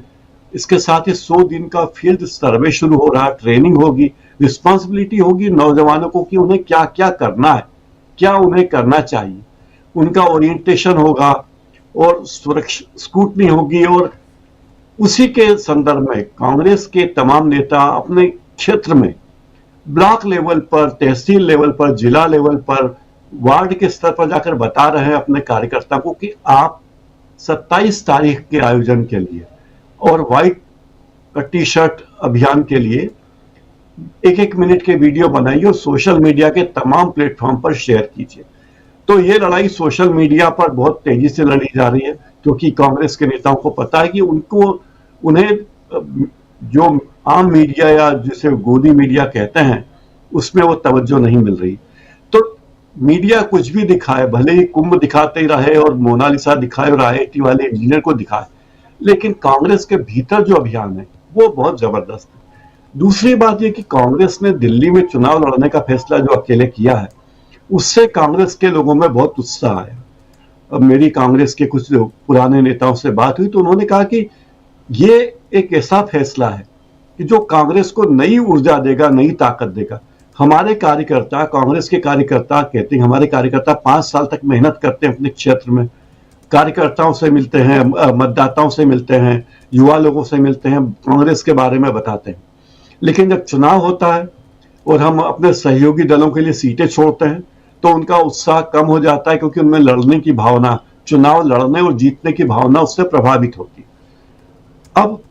इसके साथ ही 100 दिन का फील्ड सर्वे शुरू हो रहा है, ट्रेनिंग होगी, रिस्पॉन्सिबिलिटी होगी नौजवानों को कि उन्हें क्या क्या करना है, क्या उन्हें करना चाहिए। उनका ओरिएंटेशन होगा और स्क्रूटनी होगी। और उसी के संदर्भ में कांग्रेस के तमाम नेता अपने क्षेत्र में ब्लॉक लेवल पर, तहसील लेवल पर, जिला लेवल पर, वार्ड के स्तर पर जाकर बता रहे हैं अपने कार्यकर्ता को कि आप 27 तारीख के आयोजन के लिए और व्हाइट टी शर्ट अभियान के लिए 1-1 मिनट के वीडियो बनाइए और सोशल मीडिया के तमाम प्लेटफॉर्म पर शेयर कीजिए। तो ये लड़ाई सोशल मीडिया पर बहुत तेजी से लड़ी जा रही है, क्योंकि कांग्रेस के नेताओं को पता है कि उन्हें जो आम मीडिया या जिसे गोदी मीडिया कहते हैं उसमें वो तवज्जो नहीं मिल रही। तो मीडिया कुछ भी दिखाए, भले ही कुंभ दिखाते ही रहे और मोनालिसा दिखाए और IIT वाले इंजीनियर को दिखाए, लेकिन कांग्रेस के भीतर जो अभियान है वो बहुत जबरदस्त है। दूसरी बात यह कि कांग्रेस ने दिल्ली में चुनाव लड़ने का फैसला जो अकेले किया है, उससे कांग्रेस के लोगों में बहुत उत्साह आया। अब मेरी कांग्रेस के कुछ पुराने नेताओं से बात हुई तो उन्होंने कहा कि ये एक ऐसा फैसला है कि जो कांग्रेस को नई ऊर्जा देगा, नई ताकत देगा। हमारे कार्यकर्ता, कांग्रेस के कार्यकर्ता कहते हैं, हमारे कार्यकर्ता 5 साल तक मेहनत करते हैं अपने क्षेत्र में, कार्यकर्ताओं से मिलते हैं, मतदाताओं से मिलते हैं, युवा लोगों से मिलते हैं, कांग्रेस के बारे में बताते हैं। लेकिन जब चुनाव होता है और हम अपने सहयोगी दलों के लिए सीटें छोड़ते हैं तो उनका उत्साह कम हो जाता है, क्योंकि उनमें लड़ने की भावना, चुनाव लड़ने और जीतने की भावना उससे प्रभावित होती है। अब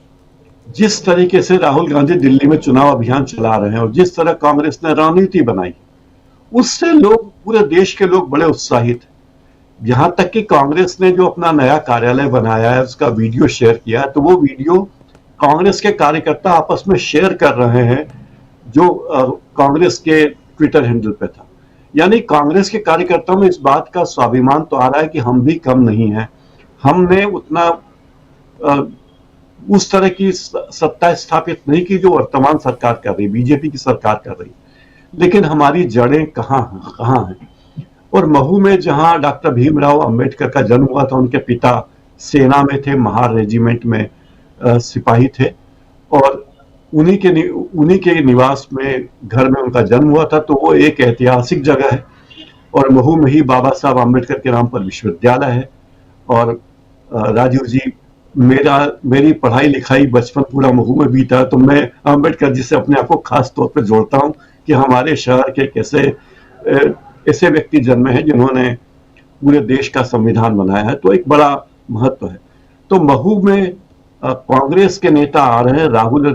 जिस तरीके से राहुल गांधी दिल्ली में चुनाव अभियान चला रहे हैं और जिस तरह कांग्रेस ने रणनीति बनाई, उससे लोग, पूरे देश के लोग बड़े उत्साहित हैं। यहां तक कि कांग्रेस ने जो अपना नया कार्यालय बनाया है उसका वीडियो शेयर किया है, तो वो वीडियो कांग्रेस के कार्यकर्ता आपस में शेयर कर रहे हैं जो कांग्रेस के ट्विटर हैंडल पे था। यानी कांग्रेस के कार्यकर्ताओं में इस बात का स्वाभिमान तो आ रहा है कि हम भी कम नहीं हैं, हमने उतना उस तरह की सत्ता स्थापित नहीं की जो वर्तमान सरकार कर रही, बीजेपी की सरकार कर रही, लेकिन हमारी जड़ें कहाँ हैं। और महू में जहां डॉक्टर भीमराव अंबेडकर का जन्म हुआ था, उनके पिता सेना में थे, महार रेजिमेंट में सिपाही थे और उन्हीं के निवास में, घर में उनका जन्म हुआ था। तो वो एक ऐतिहासिक जगह है और महू में ही बाबा साहब आम्बेडकर के नाम पर विश्वविद्यालय है। और राजीव जी, मेरी पढ़ाई लिखाई बचपन पूरा महू में बीता, तो मैं आम्बेडकर जी से अपने आप को खास तौर पर जोड़ता हूं कि हमारे शहर के ऐसे व्यक्ति जन्मे हैं जिन्होंने पूरे देश का संविधान बनाया है। तो एक बड़ा महत्व है। तो महू में कांग्रेस के नेता आ रहे हैं, राहुल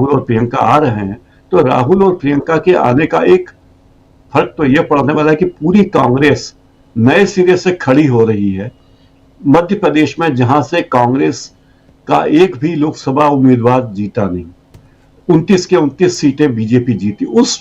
और प्रियंका आ रहे हैं। तो राहुल और प्रियंका के आने का एक फर्क तो यह पड़ने वाला है कि पूरी कांग्रेस नए सिरे से खड़ी हो रही है मध्य प्रदेश में जहां से कांग्रेस का एक भी लोकसभा उम्मीदवार जीता नहीं, 29 के 29 सीटें बीजेपी जीती, उस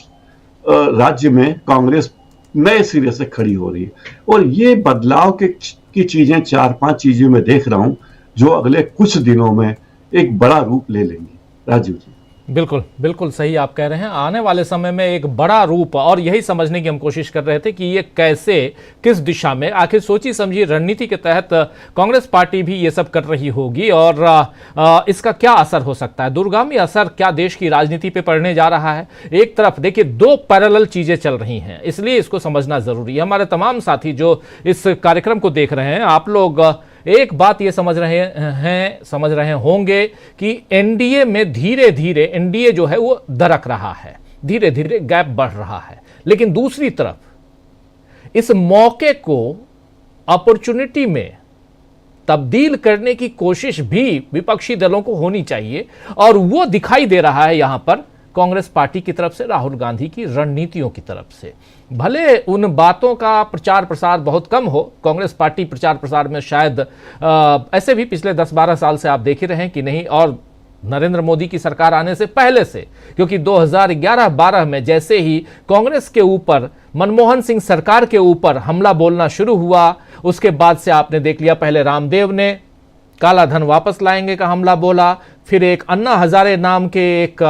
राज्य में कांग्रेस नए सिरे से खड़ी हो रही है। और ये बदलाव की चीजें 4-5 चीजें मैं देख रहा हूं जो अगले कुछ दिनों में एक बड़ा रूप ले लेंगी। राजीव जी,
बिल्कुल बिल्कुल सही आप कह रहे हैं। आने वाले समय में एक बड़ा रूप, और यही समझने की हम कोशिश कर रहे थे कि ये कैसे, किस दिशा में, आखिर सोची समझी रणनीति के तहत कांग्रेस पार्टी भी ये सब कर रही होगी, और इसका क्या असर हो सकता है, दूरगामी असर क्या देश की राजनीति पे पड़ने जा रहा है। एक तरफ देखिए, दो पैरेलल चीजें चल रही हैं, इसलिए इसको समझना जरूरी है। हमारे तमाम साथी जो इस कार्यक्रम को देख रहे हैं, आप लोग एक बात ये समझ रहे होंगे कि एनडीए में धीरे धीरे एनडीए जो है वो दरक रहा है, धीरे धीरे गैप बढ़ रहा है। लेकिन दूसरी तरफ इस मौके को अपॉर्चुनिटी में तब्दील करने की कोशिश भी विपक्षी दलों को होनी चाहिए, और वो दिखाई दे रहा है यहां पर कांग्रेस पार्टी की तरफ से, राहुल गांधी की रणनीतियों की तरफ से। भले उन बातों का प्रचार प्रसार बहुत कम हो, कांग्रेस पार्टी प्रचार प्रसार में शायद ऐसे भी पिछले 10-12 साल से आप देख ही रहे हैं कि नहीं, और नरेंद्र मोदी की सरकार आने से पहले से, क्योंकि 2011-12 में जैसे ही कांग्रेस के ऊपर, मनमोहन सिंह सरकार के ऊपर हमला बोलना शुरू हुआ, उसके बाद से आपने देख लिया, पहले रामदेव ने काला धन वापस लाएंगे का हमला बोला, फिर एक अन्ना हजारे नाम के एक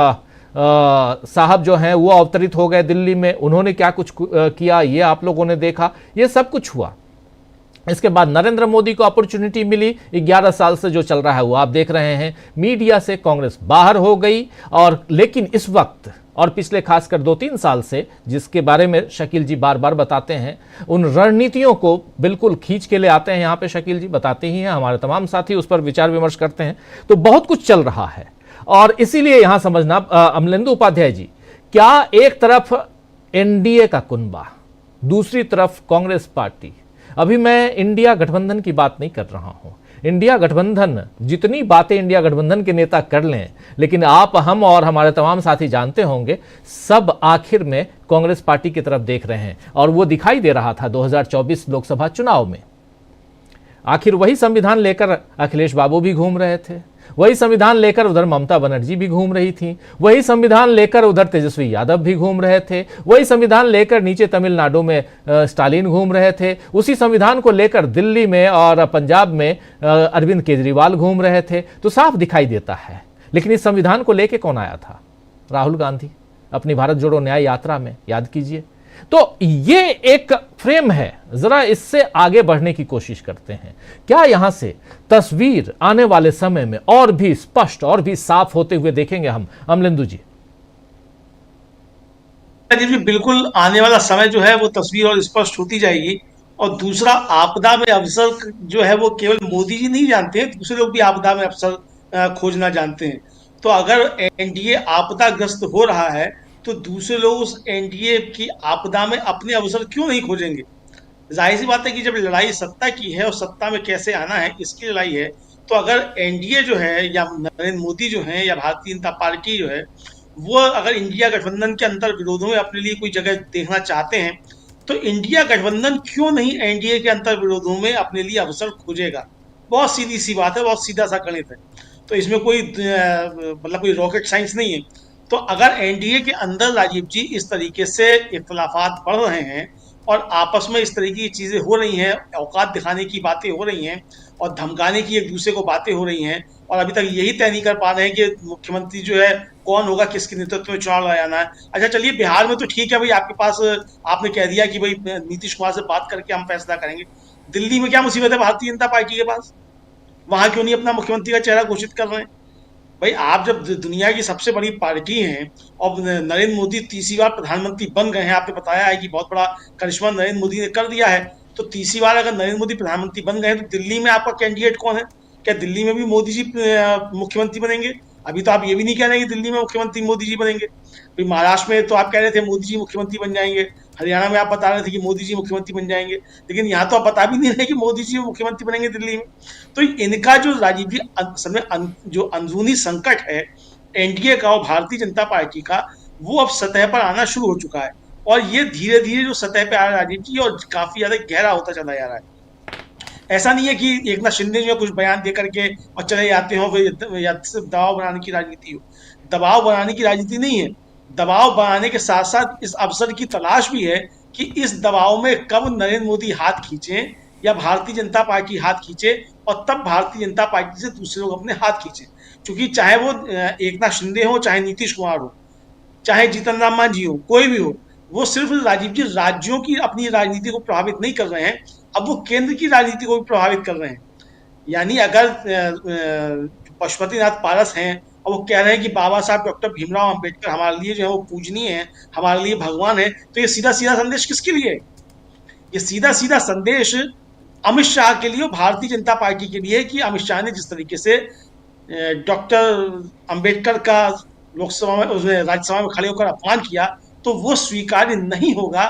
साहब जो हैं वो अवतरित हो गए दिल्ली में, उन्होंने क्या कुछ किया ये आप लोगों ने देखा, ये सब कुछ हुआ। इसके बाद नरेंद्र मोदी को अपॉर्चुनिटी मिली, 11 साल से जो चल रहा है वो आप देख रहे हैं, मीडिया से कांग्रेस बाहर हो गई। और लेकिन इस वक्त और पिछले खासकर 2-3 साल से, जिसके बारे में शकील जी बार बार बताते हैं, उन रणनीतियों को बिल्कुल खींच के ले आते हैं यहाँ पे, शकील जी बताते ही हैं, हमारे तमाम साथी उस पर विचार विमर्श करते हैं, तो बहुत कुछ चल रहा है। और इसीलिए यहां समझना, अमलेंदु उपाध्याय जी, क्या एक तरफ एनडीए का कुनबा, दूसरी तरफ कांग्रेस पार्टी, अभी मैं इंडिया गठबंधन की बात नहीं कर रहा हूं, इंडिया गठबंधन, जितनी बातें इंडिया गठबंधन के नेता कर लें, लेकिन आप, हम और हमारे तमाम साथी जानते होंगे, सब आखिर में कांग्रेस पार्टी की तरफ देख रहे हैं। और वो दिखाई दे रहा था 2024 लोकसभा चुनाव में। आखिर वही संविधान लेकर अखिलेश बाबू भी घूम रहे थे, वही संविधान लेकर उधर ममता बनर्जी भी घूम रही थी, वही संविधान लेकर उधर तेजस्वी यादव भी घूम रहे थे, वही संविधान लेकर नीचे तमिलनाडु में स्टालिन घूम रहे थे, उसी संविधान को लेकर दिल्ली में और पंजाब में अरविंद केजरीवाल घूम रहे थे। तो साफ दिखाई देता है। लेकिन इस संविधान को लेकर कौन आया था? राहुल गांधी अपनी भारत जोड़ो न्याय यात्रा में, याद कीजिए। तो ये एक फ्रेम है, जरा इससे आगे बढ़ने की कोशिश करते हैं। क्या यहां से तस्वीर आने वाले समय में और भी स्पष्ट और भी साफ होते हुए देखेंगे हम? अमलेंदु जी।
बिल्कुल, आने वाला समय जो है वो तस्वीर और स्पष्ट होती जाएगी। और दूसरा, आपदा में अवसर जो है वो केवल मोदी जी नहीं जानते हैं, दूसरे लोग भी आपदा में अवसर खोजना जानते हैं। तो अगर एनडीए आपदाग्रस्त हो रहा है तो दूसरे लोग उस एनडीए की आपदा में अपने अवसर क्यों नहीं खोजेंगे? जाहिर सी बात है कि जब लड़ाई सत्ता की है और सत्ता में कैसे आना है इसकी लड़ाई है, तो अगर एनडीए जो है या नरेंद्र मोदी जो है या भारतीय जनता पार्टी जो है, वो अगर इंडिया गठबंधन के अंतर विरोधों में अपने लिए कोई जगह देखना चाहते हैं, तो इंडिया गठबंधन क्यों नहीं एनडीए के अंतर विरोधों में अपने लिए अवसर खोजेगा? बहुत सीधी सी बात है, बहुत सीधा सा गणित है। तो इसमें कोई मतलब कोई रॉकेट साइंस नहीं है। तो अगर एनडीए के अंदर राजीव जी इस तरीके से इख्तलाफात बढ़ रहे हैं और आपस में इस तरीके की चीजें हो रही हैं, औकात दिखाने की बातें हो रही हैं और धमकाने की एक दूसरे को बातें हो रही हैं, और अभी तक यही तय नहीं कर पा रहे हैं कि मुख्यमंत्री जो है कौन होगा, किसके नेतृत्व में चुनाव लड़ाना है। अच्छा चलिए, बिहार में तो ठीक है भाई, आपके पास आपने कह दिया कि भाई नीतीश कुमार से बात करके हम फैसला करेंगे। दिल्ली में क्या मुसीबत है भारतीय जनता पार्टी के पास? वहां क्यों नहीं अपना मुख्यमंत्री का चेहरा घोषित कर रहे हैं? भाई, आप जब दुनिया की सबसे बड़ी पार्टी हैं और नरेंद्र मोदी तीसरी बार प्रधानमंत्री बन गए हैं, आपने बताया है कि बहुत बड़ा करिश्मा नरेंद्र मोदी ने कर दिया है, तो तीसरी बार अगर नरेंद्र मोदी प्रधानमंत्री बन गए हैं तो दिल्ली में आपका कैंडिडेट कौन है? क्या दिल्ली में भी मोदी जी मुख्यमंत्री बनेंगे? अभी तो आप ये भी नहीं कह रहे कि दिल्ली में मुख्यमंत्री मोदी जी बनेंगे। भाई, महाराष्ट्र में तो आप कह रहे थे मोदी जी मुख्यमंत्री बन जाएंगे, हरियाणा में आप बता रहे थे कि मोदी जी मुख्यमंत्री बन जाएंगे, लेकिन यहाँ तो आप बता भी नहीं रहे कि मोदी जी मुख्यमंत्री बनेंगे दिल्ली में। तो इनका जो राजीव जी जो अंदरूनी संकट है एनडीए का और भारतीय जनता पार्टी का, वो अब सतह पर आना शुरू हो चुका है, और ये धीरे धीरे जो सतह पर आ रहा है राजीव जी, और काफी ज्यादा गहरा होता चला जा रहा है। ऐसा नहीं है कि एकनाथ शिंदे जो है कुछ बयान दे करके और चले जाते हो, फिर या सिर्फ दबाव बनाने की राजनीति हो। दबाव बनाने की राजनीति नहीं है, दबाव बनाने के साथ साथ इस अवसर की तलाश भी है कि इस दबाव में कब नरेंद्र मोदी हाथ खींचें या भारतीय जनता पार्टी हाथ खींचे, और तब भारतीय जनता पार्टी से दूसरे लोग अपने हाथ खींचे। क्योंकि चाहे वो एकनाथ शिंदे हो, चाहे नीतीश कुमार हो, चाहे जीतन राम मांझी हो, कोई भी हो, वो सिर्फ राजीव जी राज्यों की अपनी राजनीति को प्रभावित नहीं कर रहे हैं, अब वो केंद्र की राजनीति को भी प्रभावित कर रहे हैं। यानी अगर पशुपतिनाथ पारस हैं और वो कह रहे हैं कि बाबा साहब डॉक्टर भीमराव अंबेडकर हमारे लिए जो है वो पूजनीय है, हमारे लिए भगवान है, तो ये सीधा सीधा संदेश किसके लिए है? ये सीधा सीधा संदेश अमित शाह के लिए, भारतीय जनता पार्टी के लिए, कि अमित शाह ने जिस तरीके से डॉक्टर अंबेडकर का लोकसभा में, उसने राज्यसभा में खड़े होकर अपमान किया, तो वो स्वीकार्य नहीं होगा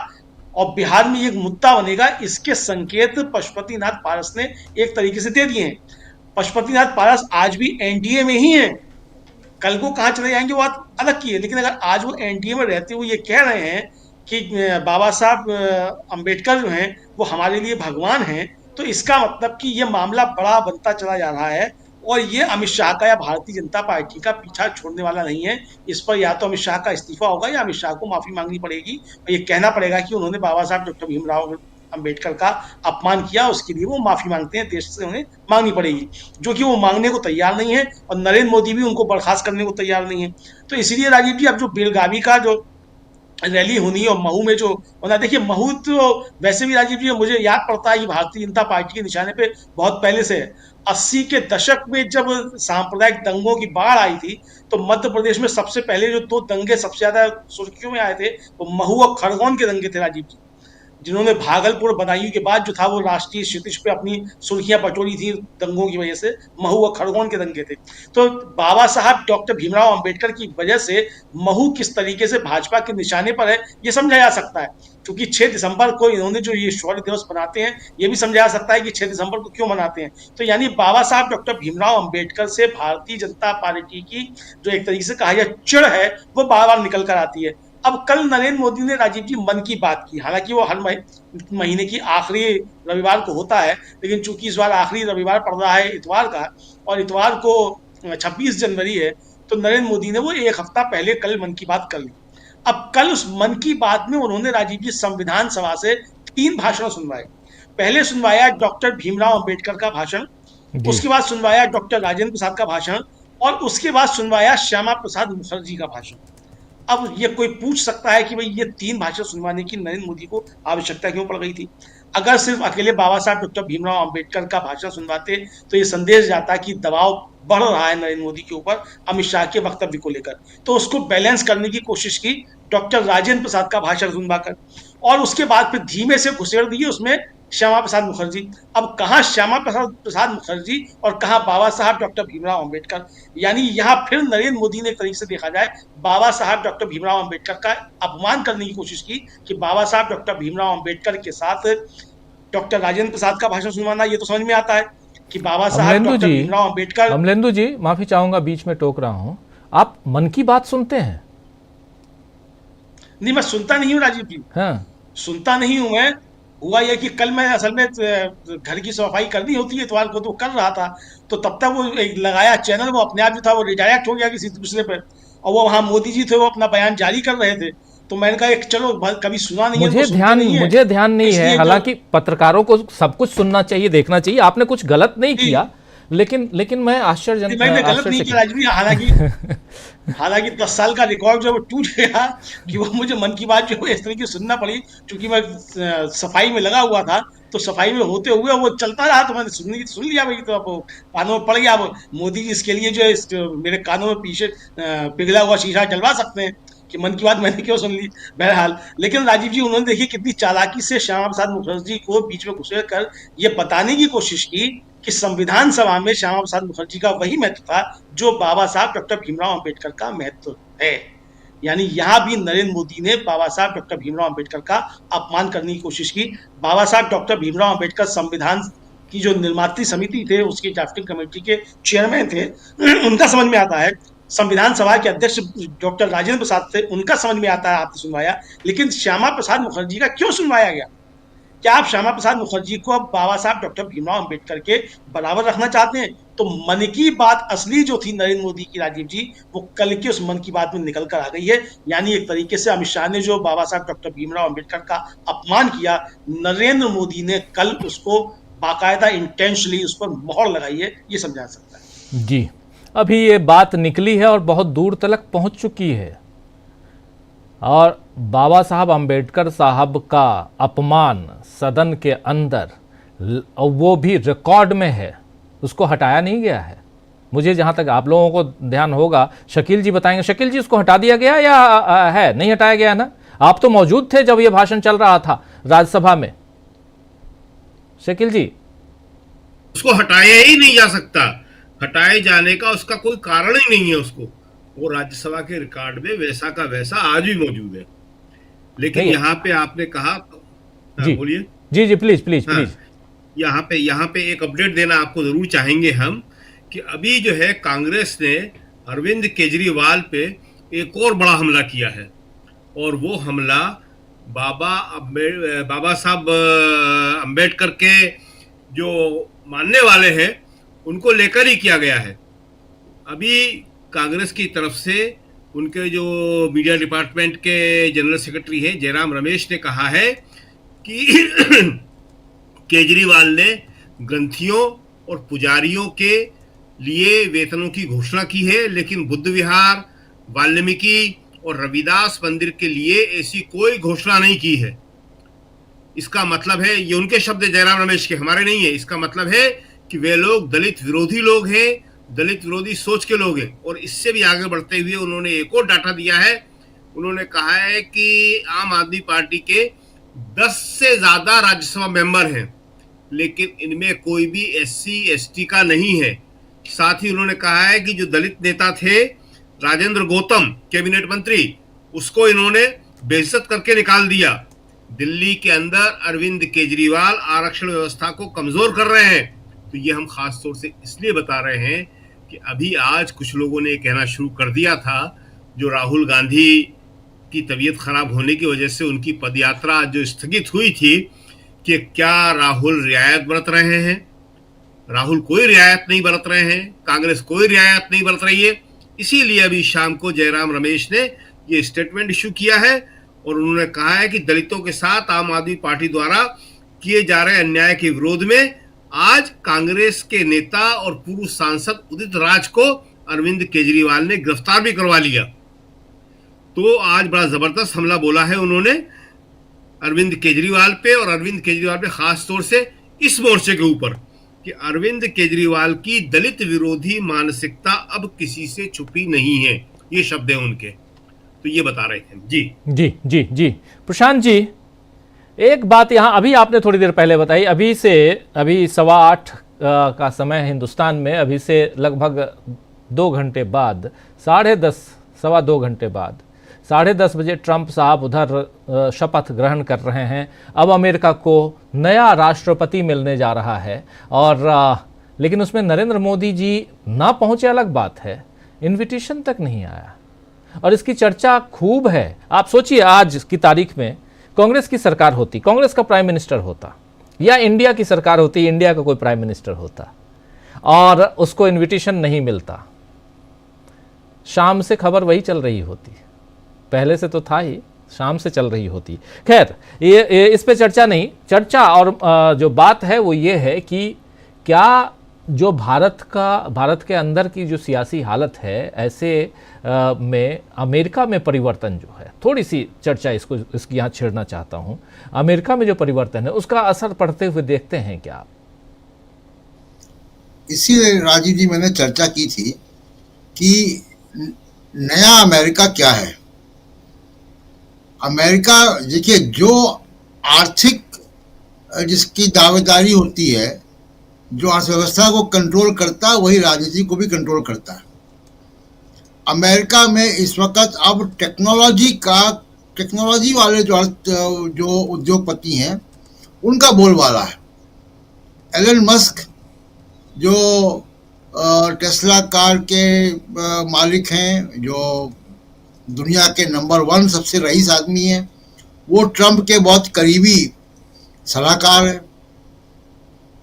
और बिहार में एक मुद्दा बनेगा। इसके संकेत पशुपतिनाथ पारस ने एक तरीके से दे दिए हैं। पशुपतिनाथ पारस आज भी एनडीए में ही हैं, कल को कहाँ चले जाएंगे वो बात अलग की है, लेकिन अगर आज वो एनडीए में रहते हुए ये कह रहे हैं कि बाबा साहब अंबेडकर जो हैं वो हमारे लिए भगवान हैं, तो इसका मतलब कि ये मामला बड़ा बनता चला जा रहा है और ये अमित शाह का या भारतीय जनता पार्टी का पीछा छोड़ने वाला नहीं है। इस पर या तो अमित शाह का इस्तीफा होगा या अमित शाह को माफी मांगनी पड़ेगी और ये कहना पड़ेगा कि उन्होंने बाबा साहब डॉक्टर भीमराव अंबेडकर का अपमान किया, उसके लिए वो माफी मांगते हैं, देश से उन्हें मांगनी पड़ेगी, जो कि वो मांगने को तैयार नहीं है और नरेंद्र मोदी भी उनको बर्खास्त करने को तैयार नहीं है। तो इसीलिए राजीव जी, अब जो बेलगावी का जो रैली होनी है और महू में जो होना, देखिए महू तो वैसे भी राजीव जी मुझे याद पड़ता है कि भारतीय जनता पार्टी के निशाने पे बहुत पहले से है। 80 के दशक में जब सांप्रदायिक दंगों की बाढ़ आई थी तो मध्य प्रदेश में सबसे पहले जो 2 दंगे सबसे ज्यादा सुर्खियों में आए थे वो महू और खरगोन के दंगे थे राजीव जी, जिन्होंने भागलपुर बदायूं के बाद जो था वो राष्ट्रीय क्षितिज पे अपनी सुर्खियां बटोरी थी दंगों की वजह से। महू और खरगोन के दंगे थे। तो बाबा साहब डॉक्टर भीमराव अंबेडकर की वजह से महू किस तरीके से भाजपा के निशाने पर है ये समझा जा सकता है, क्योंकि 6 दिसंबर को इन्होंने जो ये शौर्य दिवस मनाते हैं ये भी समझा जा सकता है कि 6 दिसंबर को क्यों मनाते हैं। तो यानी बाबा साहब डॉक्टर भीमराव अंबेडकर से भारतीय जनता पार्टी की जो एक तरीके से कहा जाए चिढ़ है वो बार बार निकल कर आती है। अब कल नरेंद्र मोदी ने राजीव जी मन की बात की, हालांकि वो हर महीने की आखिरी रविवार को होता है, लेकिन चूंकि इस बार आखिरी रविवार पड़ रहा है इतवार का और इतवार को 26 जनवरी है, तो नरेंद्र मोदी ने वो एक हफ्ता पहले कल मन की बात कर ली। अब कल उस मन की बात में उन्होंने राजीव जी संविधान सभा से 3 भाषण सुनवाए। पहले सुनवाया डॉक्टर भीमराव अंबेडकर का भाषण, उसके बाद सुनवाया डॉक्टर राजेंद्र प्रसाद का भाषण और उसके बाद सुनवाया श्यामा प्रसाद मुखर्जी का भाषण। अब ये कोई पूछ सकता है कि भाई ये 3 भाषण सुनवाने की नरेंद्र मोदी को आवश्यकता क्यों पड़ गई थी? अगर सिर्फ अकेले बाबा साहब डॉक्टर भीमराव अंबेडकर का भाषण सुनवाते तो ये संदेश जाता कि दबाव बढ़ रहा है नरेंद्र मोदी के ऊपर अमित शाह के वक्तव्य को लेकर, तो उसको बैलेंस करने की कोशिश की डॉक्टर राजेंद्र प्रसाद का भाषण सुनवाकर, और उसके बाद फिर धीमे से घुसेड़ दिए उसमें श्यामा प्रसाद मुखर्जी। अब कहाँ श्यामा प्रसाद मुखर्जी और कहाँ बाबा साहब डॉक्टर भीमराव अंबेडकर? यानी यहाँ फिर नरेंद्र मोदी ने एक तरीके से देखा जाए बाबा साहब डॉक्टर भीमराव अंबेडकर का अपमान करने की कोशिश की कि बाबा साहब डॉक्टर भीमराव अंबेडकर के साथ डॉक्टर राजेंद्र प्रसाद का भाषण सुनवाना, ये तो समझ में आता है कि बाबा साहब डॉक्टर भीमराव अंबेडकर।
अमलेंदु जी, माफी चाहूंगा बीच में टोक रहा हूं, आप मन की बात सुनते हैं?
नहीं, मैं सुनता नहीं हूँ राजीव जी।
हाँ,
सुनता नहीं हूँ मैं। हुआ यह कि कल मैं असल में घर की सफाई करनी होती है इतवार को, तो कर रहा था, तो तब तक वो एक लगाया चैनल, वो अपने आप जो था वो रिडायरेक्ट हो गया किसी दूसरे पर, और वो वहाँ मोदी जी थे वो अपना बयान जारी कर रहे थे, तो मैंने कहा चलो कभी सुना नहीं है,
मुझे ध्यान नहीं है। हालांकि पत्रकारों को सब कुछ सुनना चाहिए, देखना चाहिए, आपने कुछ गलत नहीं किया, लेकिन मैं आश्चर्यजनक,
मैंने गलत नहीं किया राजवी। हालांकि 10 साल का रिकॉर्ड जो टूट गया कि वो मुझे मन की बात जो है इस तरीके से सुनना पड़ी, क्योंकि मैं सफाई में लगा हुआ था, तो सफाई में होते हुए वो चलता रहा, तो मैंने सुन लिया भाई, तो अब कानों में पड़ गया। अब मोदी जी इसके लिए जो मेरे कानों में पीछे पिघला हुआ शीशा जलवा सकते हैं कि मन की बात मैंने क्यों सुन ली। बहरहाल, लेकिन राजीव जी उन्होंने देखिए कितनी चालाकी से श्यामा प्रसाद मुखर्जी को बीच में घुसेड़ कर ये बताने की कोशिश की कि संविधान सभा में श्यामा प्रसाद मुखर्जी का वही महत्व था जो बाबा साहब डॉक्टर भीमराव अंबेडकर का महत्व है। यानी यहाँ भी नरेंद्र मोदी ने बाबा साहब डॉक्टर भीमराव अंबेडकर का अपमान करने की कोशिश की। बाबा साहब डॉक्टर भीमराव अंबेडकर संविधान की जो निर्मात्री समिति थे उसकी ड्राफ्टिंग कमेटी के चेयरमैन थे, उनका समझ में आता है। संविधान सभा के अध्यक्ष डॉक्टर राजेंद्र प्रसाद थे, उनका समझ में आता है आपने सुनवाया, लेकिन श्यामा प्रसाद मुखर्जी का क्यों सुनवाया गया? क्या आप श्यामा प्रसाद मुखर्जी को अब बाबा साहब डॉक्टर भीमराव अंबेडकर के बराबर रखना चाहते हैं? तो मन की बात असली जो थी नरेंद्र मोदी की, राजीव जी, वो कल के उस मन की बात में निकल कर आ गई है। यानी एक तरीके से अमित शाह ने जो बाबा साहब डॉक्टर भीमराव अंबेडकर का अपमान किया, नरेंद्र मोदी ने कल उसको बाकायदा इंटेंशनली उस पर मोहर लगाई है, ये समझा सकता है।
जी, अभी ये बात निकली है और बहुत दूर तक पहुंच चुकी है, और बाबा साहब अंबेडकर साहब का अपमान सदन के अंदर, वो भी रिकॉर्ड में है, उसको हटाया नहीं गया है। मुझे जहां तक आप लोगों को ध्यान होगा, शकील जी बताएंगे। शकील जी, उसको हटा दिया गया या है नहीं हटाया गया ना? आप तो मौजूद थे जब ये भाषण चल रहा था राज्यसभा में। शकील जी,
उसको हटाया ही नहीं जा सकता, हटाए जाने का उसका कोई कारण ही नहीं है। उसको वो राज्यसभा के रिकॉर्ड में वैसा का वैसा आज भी मौजूद है। लेकिन यहाँ पे आपने कहा,
जी
बोलिए।
जी जी, प्लीज प्लीज
हाँ,
प्लीज।
यहाँ पे एक अपडेट देना आपको जरूर चाहेंगे हम, कि अभी जो है कांग्रेस ने अरविंद केजरीवाल पे एक और बड़ा हमला किया है, और वो हमला बाबा साहब अंबेडकर के जो मानने वाले हैं उनको लेकर ही किया गया है। अभी कांग्रेस की तरफ से उनके जो मीडिया डिपार्टमेंट के जनरल सेक्रेटरी हैं जयराम रमेश ने कहा है कि केजरीवाल ने ग्रंथियों और पुजारियों के लिए वेतनों की घोषणा की है, लेकिन बुद्ध विहार, वाल्मीकि और रविदास मंदिर के लिए ऐसी कोई घोषणा नहीं की है। इसका मतलब है, ये उनके शब्द जयराम रमेश के, हमारे नहीं है, इसका मतलब है कि वे लोग दलित विरोधी लोग हैं, दलित विरोधी सोच के लोग हैं। और इससे भी आगे बढ़ते हुए उन्होंने एक और डाटा दिया है। उन्होंने कहा है कि आम आदमी पार्टी के 10 से ज्यादा राज्यसभा मेंबर हैं, लेकिन इनमें कोई भी SC ST का नहीं है। साथ ही उन्होंने कहा है कि जो दलित नेता थे राजेंद्र गौतम, कैबिनेट मंत्री, उसको इन्होंने बेइज्जत करके निकाल दिया। दिल्ली के अंदर अरविंद केजरीवाल आरक्षण व्यवस्था को कमजोर कर रहे हैं। तो ये हम खास तौर से इसलिए बता रहे हैं कि अभी आज कुछ लोगों ने कहना शुरू कर दिया था, जो राहुल गांधी की तबीयत खराब होने की वजह से उनकी पदयात्रा जो स्थगित हुई थी, कि क्या राहुल रियायत बरत रहे हैं। राहुल कोई रियायत नहीं बरत रहे हैं, कांग्रेस कोई रियायत नहीं बरत रही है। इसीलिए अभी शाम को जयराम रमेश ने ये स्टेटमेंट इशू किया है, और उन्होंने कहा है कि दलितों के साथ आम आदमी पार्टी द्वारा किए जा रहे अन्याय के विरोध में आज कांग्रेस के नेता और पूर्व सांसद उदित राज को अरविंद केजरीवाल ने गिरफ्तार भी करवा लिया। तो आज बड़ा जबरदस्त हमला बोला है उन्होंने अरविंद केजरीवाल पे, और अरविंद केजरीवाल पे खास तौर से इस मोर्चे के ऊपर कि अरविंद केजरीवाल की दलित विरोधी मानसिकता अब किसी से छुपी नहीं है। ये शब्द है उनके, तो ये बता रहे थे। जी
जी जी जी, प्रशांत जी, एक बात यहाँ अभी आपने थोड़ी देर पहले बताई, अभी 8:15 का समय हिंदुस्तान में, अभी से लगभग 2 घंटे बाद, 10:30 सवा 2 घंटे बाद 10:30 बजे ट्रंप साहब उधर शपथ ग्रहण कर रहे हैं। अब अमेरिका को नया राष्ट्रपति मिलने जा रहा है, और लेकिन उसमें नरेंद्र मोदी जी ना पहुंचे अलग बात है, इनविटेशन तक नहीं आया, और इसकी चर्चा खूब है। आप सोचिए, आज की तारीख में कांग्रेस की सरकार होती, कांग्रेस का प्राइम मिनिस्टर होता, या इंडिया की सरकार होती, इंडिया का कोई प्राइम मिनिस्टर होता, और उसको इनविटेशन नहीं मिलता, शाम से खबर वही चल रही होती, पहले से तो था ही, शाम से चल रही होती। खैर, ये इस पे चर्चा नहीं, चर्चा और जो बात है वो ये है कि क्या जो भारत के अंदर की जो सियासी हालत है, ऐसे में अमेरिका में परिवर्तन जो है, थोड़ी सी चर्चा इसकी यहाँ छेड़ना चाहता हूँ। अमेरिका में जो परिवर्तन है उसका असर पड़ते हुए देखते हैं क्या आप?
इसीलिए राजीव जी मैंने चर्चा की थी कि नया अमेरिका क्या है। अमेरिका, देखिए, जो आर्थिक जिसकी दावेदारी होती है, जो अर्थव्यवस्था को कंट्रोल करता है, वही राजनीति को भी कंट्रोल करता है। अमेरिका में इस वक्त अब टेक्नोलॉजी वाले जो उद्योगपति हैं, उनका बोलबाला है। एलन मस्क जो टेस्ला कार के मालिक हैं, जो दुनिया के नंबर 1 सबसे रईस आदमी हैं, वो ट्रंप के बहुत करीबी सलाहकार है।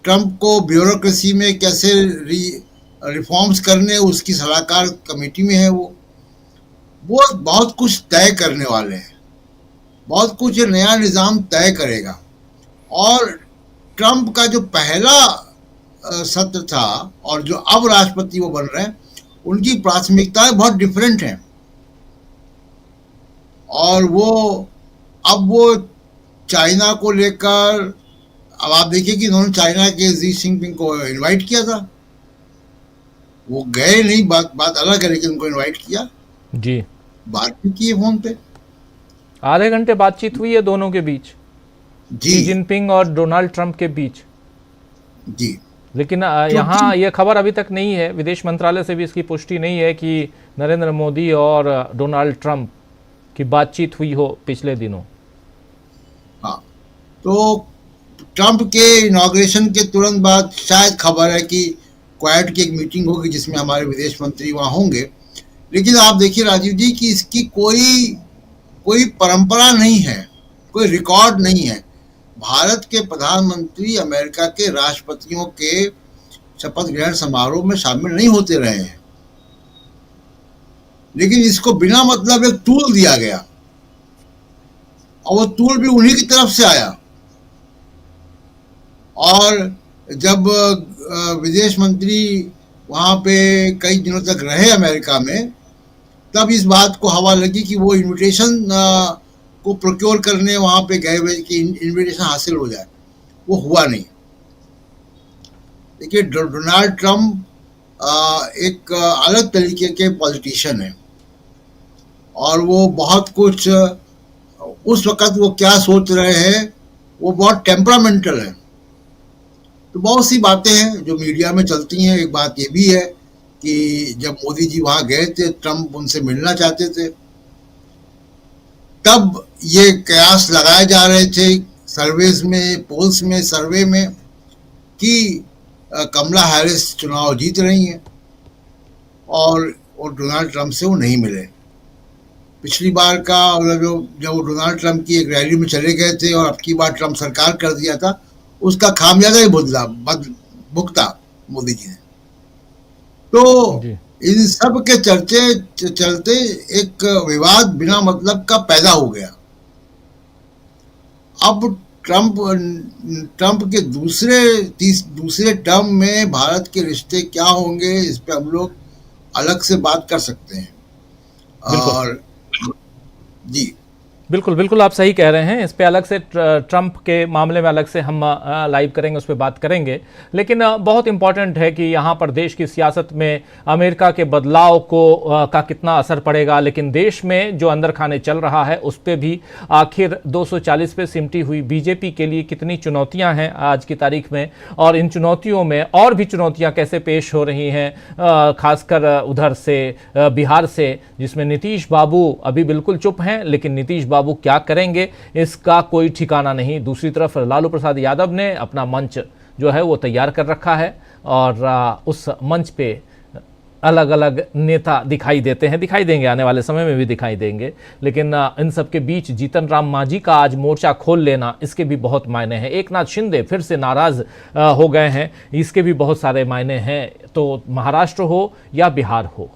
ट्रंप को ब्यूरोक्रेसी में कैसे रिफॉर्म्स करने उसकी सलाहकार कमेटी में है। वो बहुत कुछ तय करने वाले हैं, बहुत कुछ ये नया निज़ाम तय करेगा। और ट्रंप का जो पहला सत्र था और जो अब राष्ट्रपति वो बन रहे हैं, उनकी प्राथमिकताएं बहुत डिफरेंट हैं। और अब वो चाइना को लेकर, अब आप देखिए कि उन्होंने चाइना के शी जिनपिंग को इनवाइट किया था, वो गए नहीं, बात अलग है, लेकिन उनको इनवाइट किया
जी,
बातचीत की फोन पे,
आधे घंटे बातचीत हुई है दोनों के बीच,
जी
शी जिनपिंग और डोनाल्ड ट्रंप के बीच
जी।
लेकिन यहाँ ये खबर अभी तक नहीं है, विदेश मंत्रालय से भी इसकी पुष्टि नहीं है कि नरेंद्र मोदी और डोनाल्ड ट्रंप की बातचीत हुई हो पिछले दिनों।
हाँ, तो ट्रंप के इनॉग्रेशन के तुरंत बाद शायद खबर है कि क्वाड की एक मीटिंग होगी जिसमें हमारे विदेश मंत्री वहाँ होंगे। लेकिन आप देखिए राजीव जी कि इसकी कोई परंपरा नहीं है, कोई रिकॉर्ड नहीं है। भारत के प्रधानमंत्री अमेरिका के राष्ट्रपतियों के शपथ ग्रहण समारोह में शामिल नहीं होते रहे हैं, लेकिन इसको बिना मतलब एक टूल दिया गया और वो टूल भी उन्हीं की तरफ से आया। और जब विदेश मंत्री वहाँ पे कई दिनों तक रहे अमेरिका में, तब इस बात को हवा लगी कि वो इनविटेशन को प्रोक्योर करने वहाँ पे गए हुए कि इनविटेशन हासिल हो जाए, वो हुआ नहीं। देखिए, डोनाल्ड ट्रंप एक अलग तरीके के पॉलिटिशियन है और वो बहुत कुछ, उस वक़्त वो क्या सोच रहे हैं वो बहुत टेम्परामेंटल है। तो बहुत सी बातें हैं जो मीडिया में चलती हैं। एक बात ये भी है कि जब मोदी जी वहाँ गए थे, ट्रंप उनसे मिलना चाहते थे, तब ये कयास लगाए जा रहे थे सर्वेज में, पोल्स में, सर्वे में कि कमला हैरिस चुनाव जीत रही हैं और डोनाल्ड ट्रंप से वो नहीं मिले। पिछली बार का जब वो डोनाल्ड ट्रंप की एक रैली में चले गए थे और अब की बार ट्रंप सरकार कर दिया था, उसका खामियाजा ही भुगता मोदी जी ने। तो इन सब के चलते एक विवाद बिना मतलब का पैदा हो गया। अब ट्रंप के दूसरे टर्म में भारत के रिश्ते क्या होंगे, इस पे हम लोग अलग से बात कर सकते हैं। और जी
बिल्कुल आप सही कह रहे हैं। इस पे अलग से ट्रंप के मामले में अलग से हम लाइव करेंगे, उस पर बात करेंगे। लेकिन बहुत इंपॉर्टेंट है कि यहाँ पर देश की सियासत में अमेरिका के बदलाव का कितना असर पड़ेगा, लेकिन देश में जो अंदर खाने चल रहा है उस पर भी आखिर 240 पे सिमटी हुई बीजेपी के लिए कितनी चुनौतियाँ हैं आज की तारीख में, और इन चुनौतियों में और भी चुनौतियाँ कैसे पेश हो रही हैं, खासकर उधर से बिहार से, जिसमें नीतीश बाबू अभी बिल्कुल चुप हैं, लेकिन नीतीश बाबू क्या करेंगे इसका कोई ठिकाना नहीं। दूसरी तरफ लालू प्रसाद यादव ने अपना मंच जो है वो तैयार कर रखा है और उस मंच पे अलग अलग नेता दिखाई देते हैं, दिखाई देंगे, आने वाले समय में भी दिखाई देंगे। लेकिन इन सब के बीच जीतन राम मांझी का आज मोर्चा खोल लेना, इसके भी बहुत मायने हैं। एकनाथ शिंदे फिर से नाराज हो गए हैं, इसके भी बहुत सारे मायने हैं। तो महाराष्ट्र हो या बिहार हो,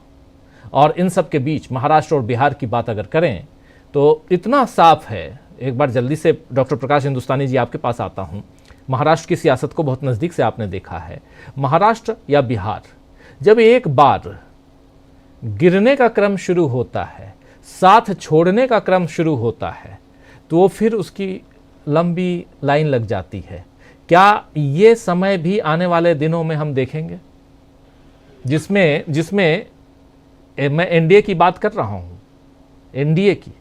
और इन सब के बीच महाराष्ट्र और बिहार की बात अगर करें तो इतना साफ है। एक बार जल्दी से डॉक्टर प्रकाश हिंदुस्तानी जी आपके पास आता हूं। महाराष्ट्र की सियासत को बहुत नज़दीक से आपने देखा है। महाराष्ट्र या बिहार जब एक बार गिरने का क्रम शुरू होता है, साथ छोड़ने का क्रम शुरू होता है, तो फिर उसकी लंबी लाइन लग जाती है। क्या ये समय भी आने वाले दिनों में हम देखेंगे, जिसमें मैं एनडीए की बात कर रहा हूं, एनडीए की?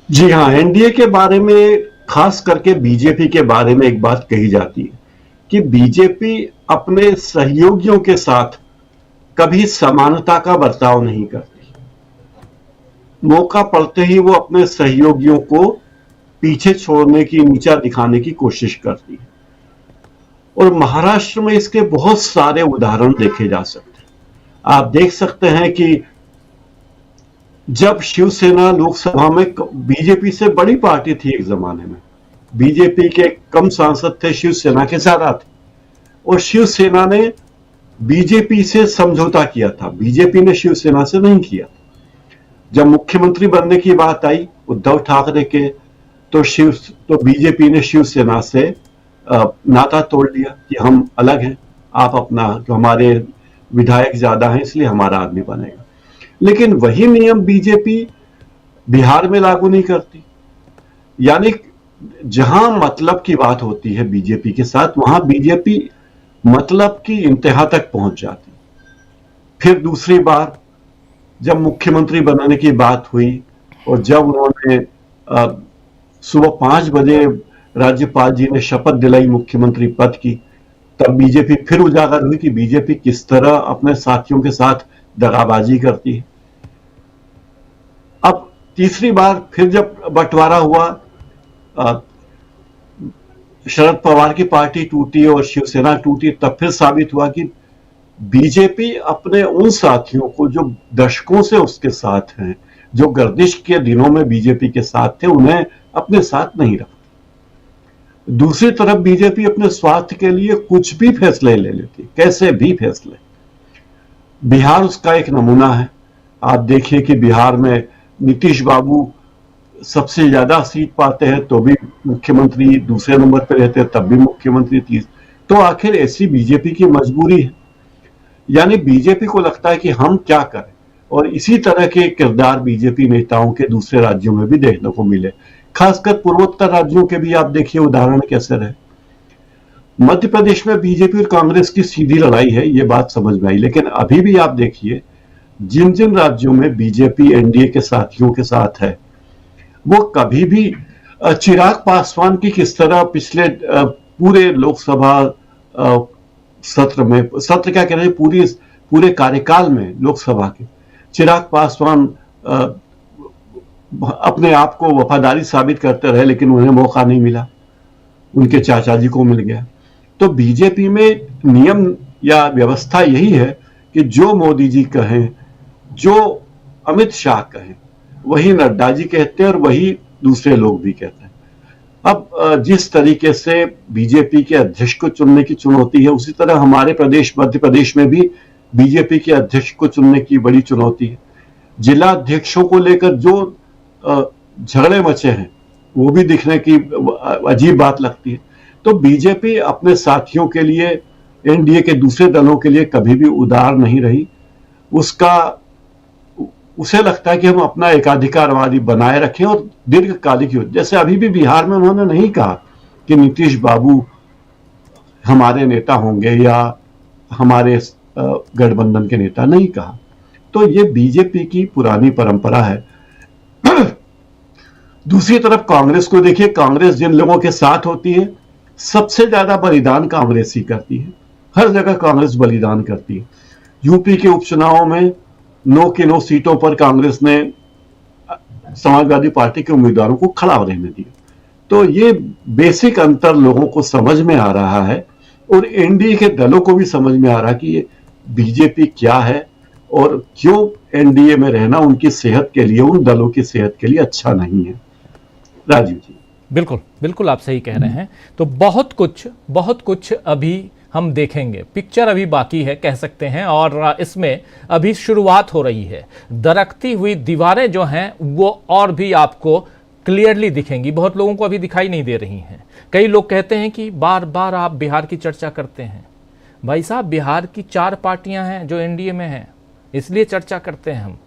जी हाँ, एनडीए के बारे में, खास करके बीजेपी के बारे में एक बात कही जाती है कि बीजेपी अपने सहयोगियों के साथ कभी समानता का बर्ताव नहीं करती। मौका पड़ते ही वो अपने सहयोगियों को पीछे छोड़ने की, नीचा दिखाने की कोशिश करती है। और महाराष्ट्र में इसके बहुत सारे उदाहरण देखे जा सकते हैं। आप देख सकते हैं कि जब शिवसेना लोकसभा में बीजेपी से बड़ी पार्टी थी एक जमाने में, बीजेपी के कम सांसद थे शिवसेना के ज्यादा थे, और शिवसेना ने बीजेपी से समझौता किया था, बीजेपी ने शिवसेना से नहीं किया। जब मुख्यमंत्री बनने की बात आई उद्धव ठाकरे के, तो बीजेपी ने शिवसेना से नाता तोड़ लिया कि हम अलग हैं, आप अपना, जो हमारे विधायक ज्यादा हैं इसलिए हमारा आदमी बनेगा। लेकिन वही नियम बीजेपी बिहार में लागू नहीं करती। यानी जहां मतलब की बात होती है बीजेपी के साथ, वहां बीजेपी मतलब की इंतहा तक पहुंच जाती। फिर दूसरी बार जब मुख्यमंत्री बनाने की बात हुई और जब उन्होंने सुबह 5 बजे राज्यपाल जी ने शपथ दिलाई मुख्यमंत्री पद की, तब बीजेपी फिर उजागर हुई कि बीजेपी किस तरह अपने साथियों के साथ दगाबाजी करती है। अब तीसरी बार फिर जब बंटवारा हुआ, शरद पवार की पार्टी टूटी और शिवसेना टूटी, तब फिर साबित हुआ कि बीजेपी अपने उन साथियों को जो दशकों से उसके साथ हैं, जो गर्दिश के दिनों में बीजेपी के साथ थे, उन्हें अपने साथ नहीं रखती। दूसरी तरफ बीजेपी अपने स्वार्थ के लिए कुछ भी फैसले ले लेती, कैसे भी फैसले। बिहार उसका एक नमूना है। आप देखिए कि बिहार में नीतीश बाबू सबसे ज्यादा सीट पाते हैं तो भी मुख्यमंत्री, दूसरे नंबर पर रहते हैं तब भी मुख्यमंत्री, तो आखिर ऐसी बीजेपी की मजबूरी है। यानी बीजेपी को लगता है कि हम क्या करें, और इसी तरह के किरदार बीजेपी नेताओं के दूसरे राज्यों में भी देखने को मिले। खासकर पूर्वोत्तर राज्यों के भी आप देखिए उदाहरण कैसे रहे। मध्य प्रदेश में बीजेपी और कांग्रेस की सीधी लड़ाई है, ये बात समझ में आई। लेकिन अभी भी आप देखिए जिन जिन राज्यों में बीजेपी एनडीए के साथियों के साथ है, वो कभी भी चिराग पासवान की किस तरह पिछले पूरे लोकसभा सत्र में, सत्र क्या कह रहे हैं, पूरे कार्यकाल में लोकसभा के, चिराग पासवान अपने आप को वफादारी साबित करते रहे, लेकिन उन्हें मौका नहीं मिला, उनके चाचा जी को मिल गया। तो बीजेपी में नियम या व्यवस्था यही है कि जो मोदी जी कहें, जो अमित शाह कहें, वही नड्डा जी कहते हैं और वही दूसरे लोग भी कहते हैं। अब जिस तरीके से बीजेपी के अध्यक्ष को चुनने की चुनौती है, उसी तरह हमारे प्रदेश मध्य प्रदेश में भी बीजेपी के अध्यक्ष को चुनने की बड़ी चुनौती है। जिला अध्यक्षों को लेकर जो झगड़े मचे हैं वो भी दिखने की अजीब बात लगती है। तो बीजेपी अपने साथियों के लिए, एनडीए के दूसरे दलों के लिए कभी भी उदार नहीं रही। उसे लगता है कि हम अपना एकाधिकारवादी बनाए रखें और दीर्घकालिक युद्ध, जैसे अभी भी बिहार में उन्होंने नहीं कहा कि नीतीश बाबू हमारे नेता होंगे या हमारे गठबंधन के नेता, नहीं कहा। तो ये बीजेपी की पुरानी परंपरा है। दूसरी तरफ कांग्रेस को देखिए, कांग्रेस जिन लोगों के साथ होती है सबसे ज्यादा बलिदान कांग्रेस ही करती है। हर जगह कांग्रेस बलिदान करती है। यूपी के उपचुनावों में 9 की 9 सीटों पर कांग्रेस ने समाजवादी पार्टी के उम्मीदवारों को खड़ा रहने दिया। तो ये बेसिक अंतर लोगों को समझ में आ रहा है और एनडीए के दलों को भी समझ में आ रहा है कि ये बीजेपी क्या है और क्यों एनडीए में रहना उनकी सेहत के लिए, उन दलों की सेहत के लिए अच्छा नहीं है। राजीव जी,
बिल्कुल बिल्कुल आप सही कह रहे हैं। तो बहुत कुछ अभी हम देखेंगे, पिक्चर अभी बाकी है कह सकते हैं, और इसमें अभी शुरुआत हो रही है। दरकती हुई दीवारें जो हैं वो और भी आपको क्लियरली दिखेंगी, बहुत लोगों को अभी दिखाई नहीं दे रही हैं। कई लोग कहते हैं कि बार बार आप बिहार की चर्चा करते हैं। भाई साहब, बिहार की 4 पार्टियां हैं जो एनडीए में हैं, इसलिए चर्चा करते हैं हम।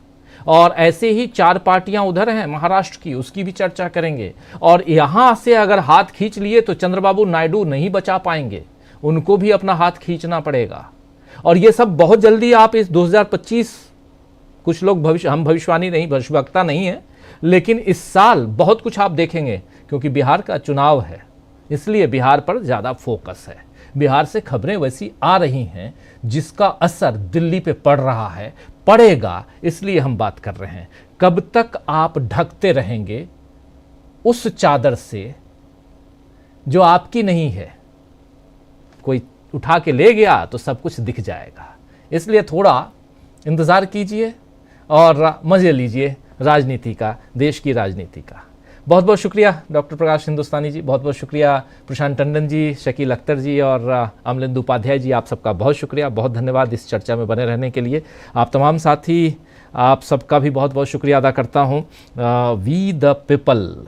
और ऐसे ही 4 पार्टियां उधर हैं महाराष्ट्र की, उसकी भी चर्चा करेंगे। और यहां से अगर हाथ खींच लिए तो चंद्रबाबू नायडू नहीं बचा पाएंगे, उनको भी अपना हाथ खींचना पड़ेगा। और ये सब बहुत जल्दी आप इस 2025, कुछ लोग हम भविष्यवाणी नहीं, भविष्यवक्ता नहीं है, लेकिन इस साल बहुत कुछ आप देखेंगे, क्योंकि बिहार का चुनाव है, इसलिए बिहार पर ज़्यादा फोकस है। बिहार से खबरें वैसी आ रही हैं जिसका असर दिल्ली पे पड़ रहा है, पड़ेगा, इसलिए हम बात कर रहे हैं। कब तक आप ढकते रहेंगे उस चादर से जो आपकी नहीं है? कोई उठा के ले गया तो सब कुछ दिख जाएगा। इसलिए थोड़ा इंतज़ार कीजिए और मज़े लीजिए राजनीति का, देश की राजनीति का। बहुत बहुत शुक्रिया डॉक्टर प्रकाश हिंदुस्तानी जी, बहुत बहुत शुक्रिया प्रशांत टंडन जी, शकील अख्तर जी और अमलेंदु उपाध्याय जी, आप सबका बहुत शुक्रिया, बहुत धन्यवाद इस चर्चा में बने रहने के लिए। आप तमाम साथी, आप सबका भी बहुत बहुत शुक्रिया अदा करता हूँ। We the people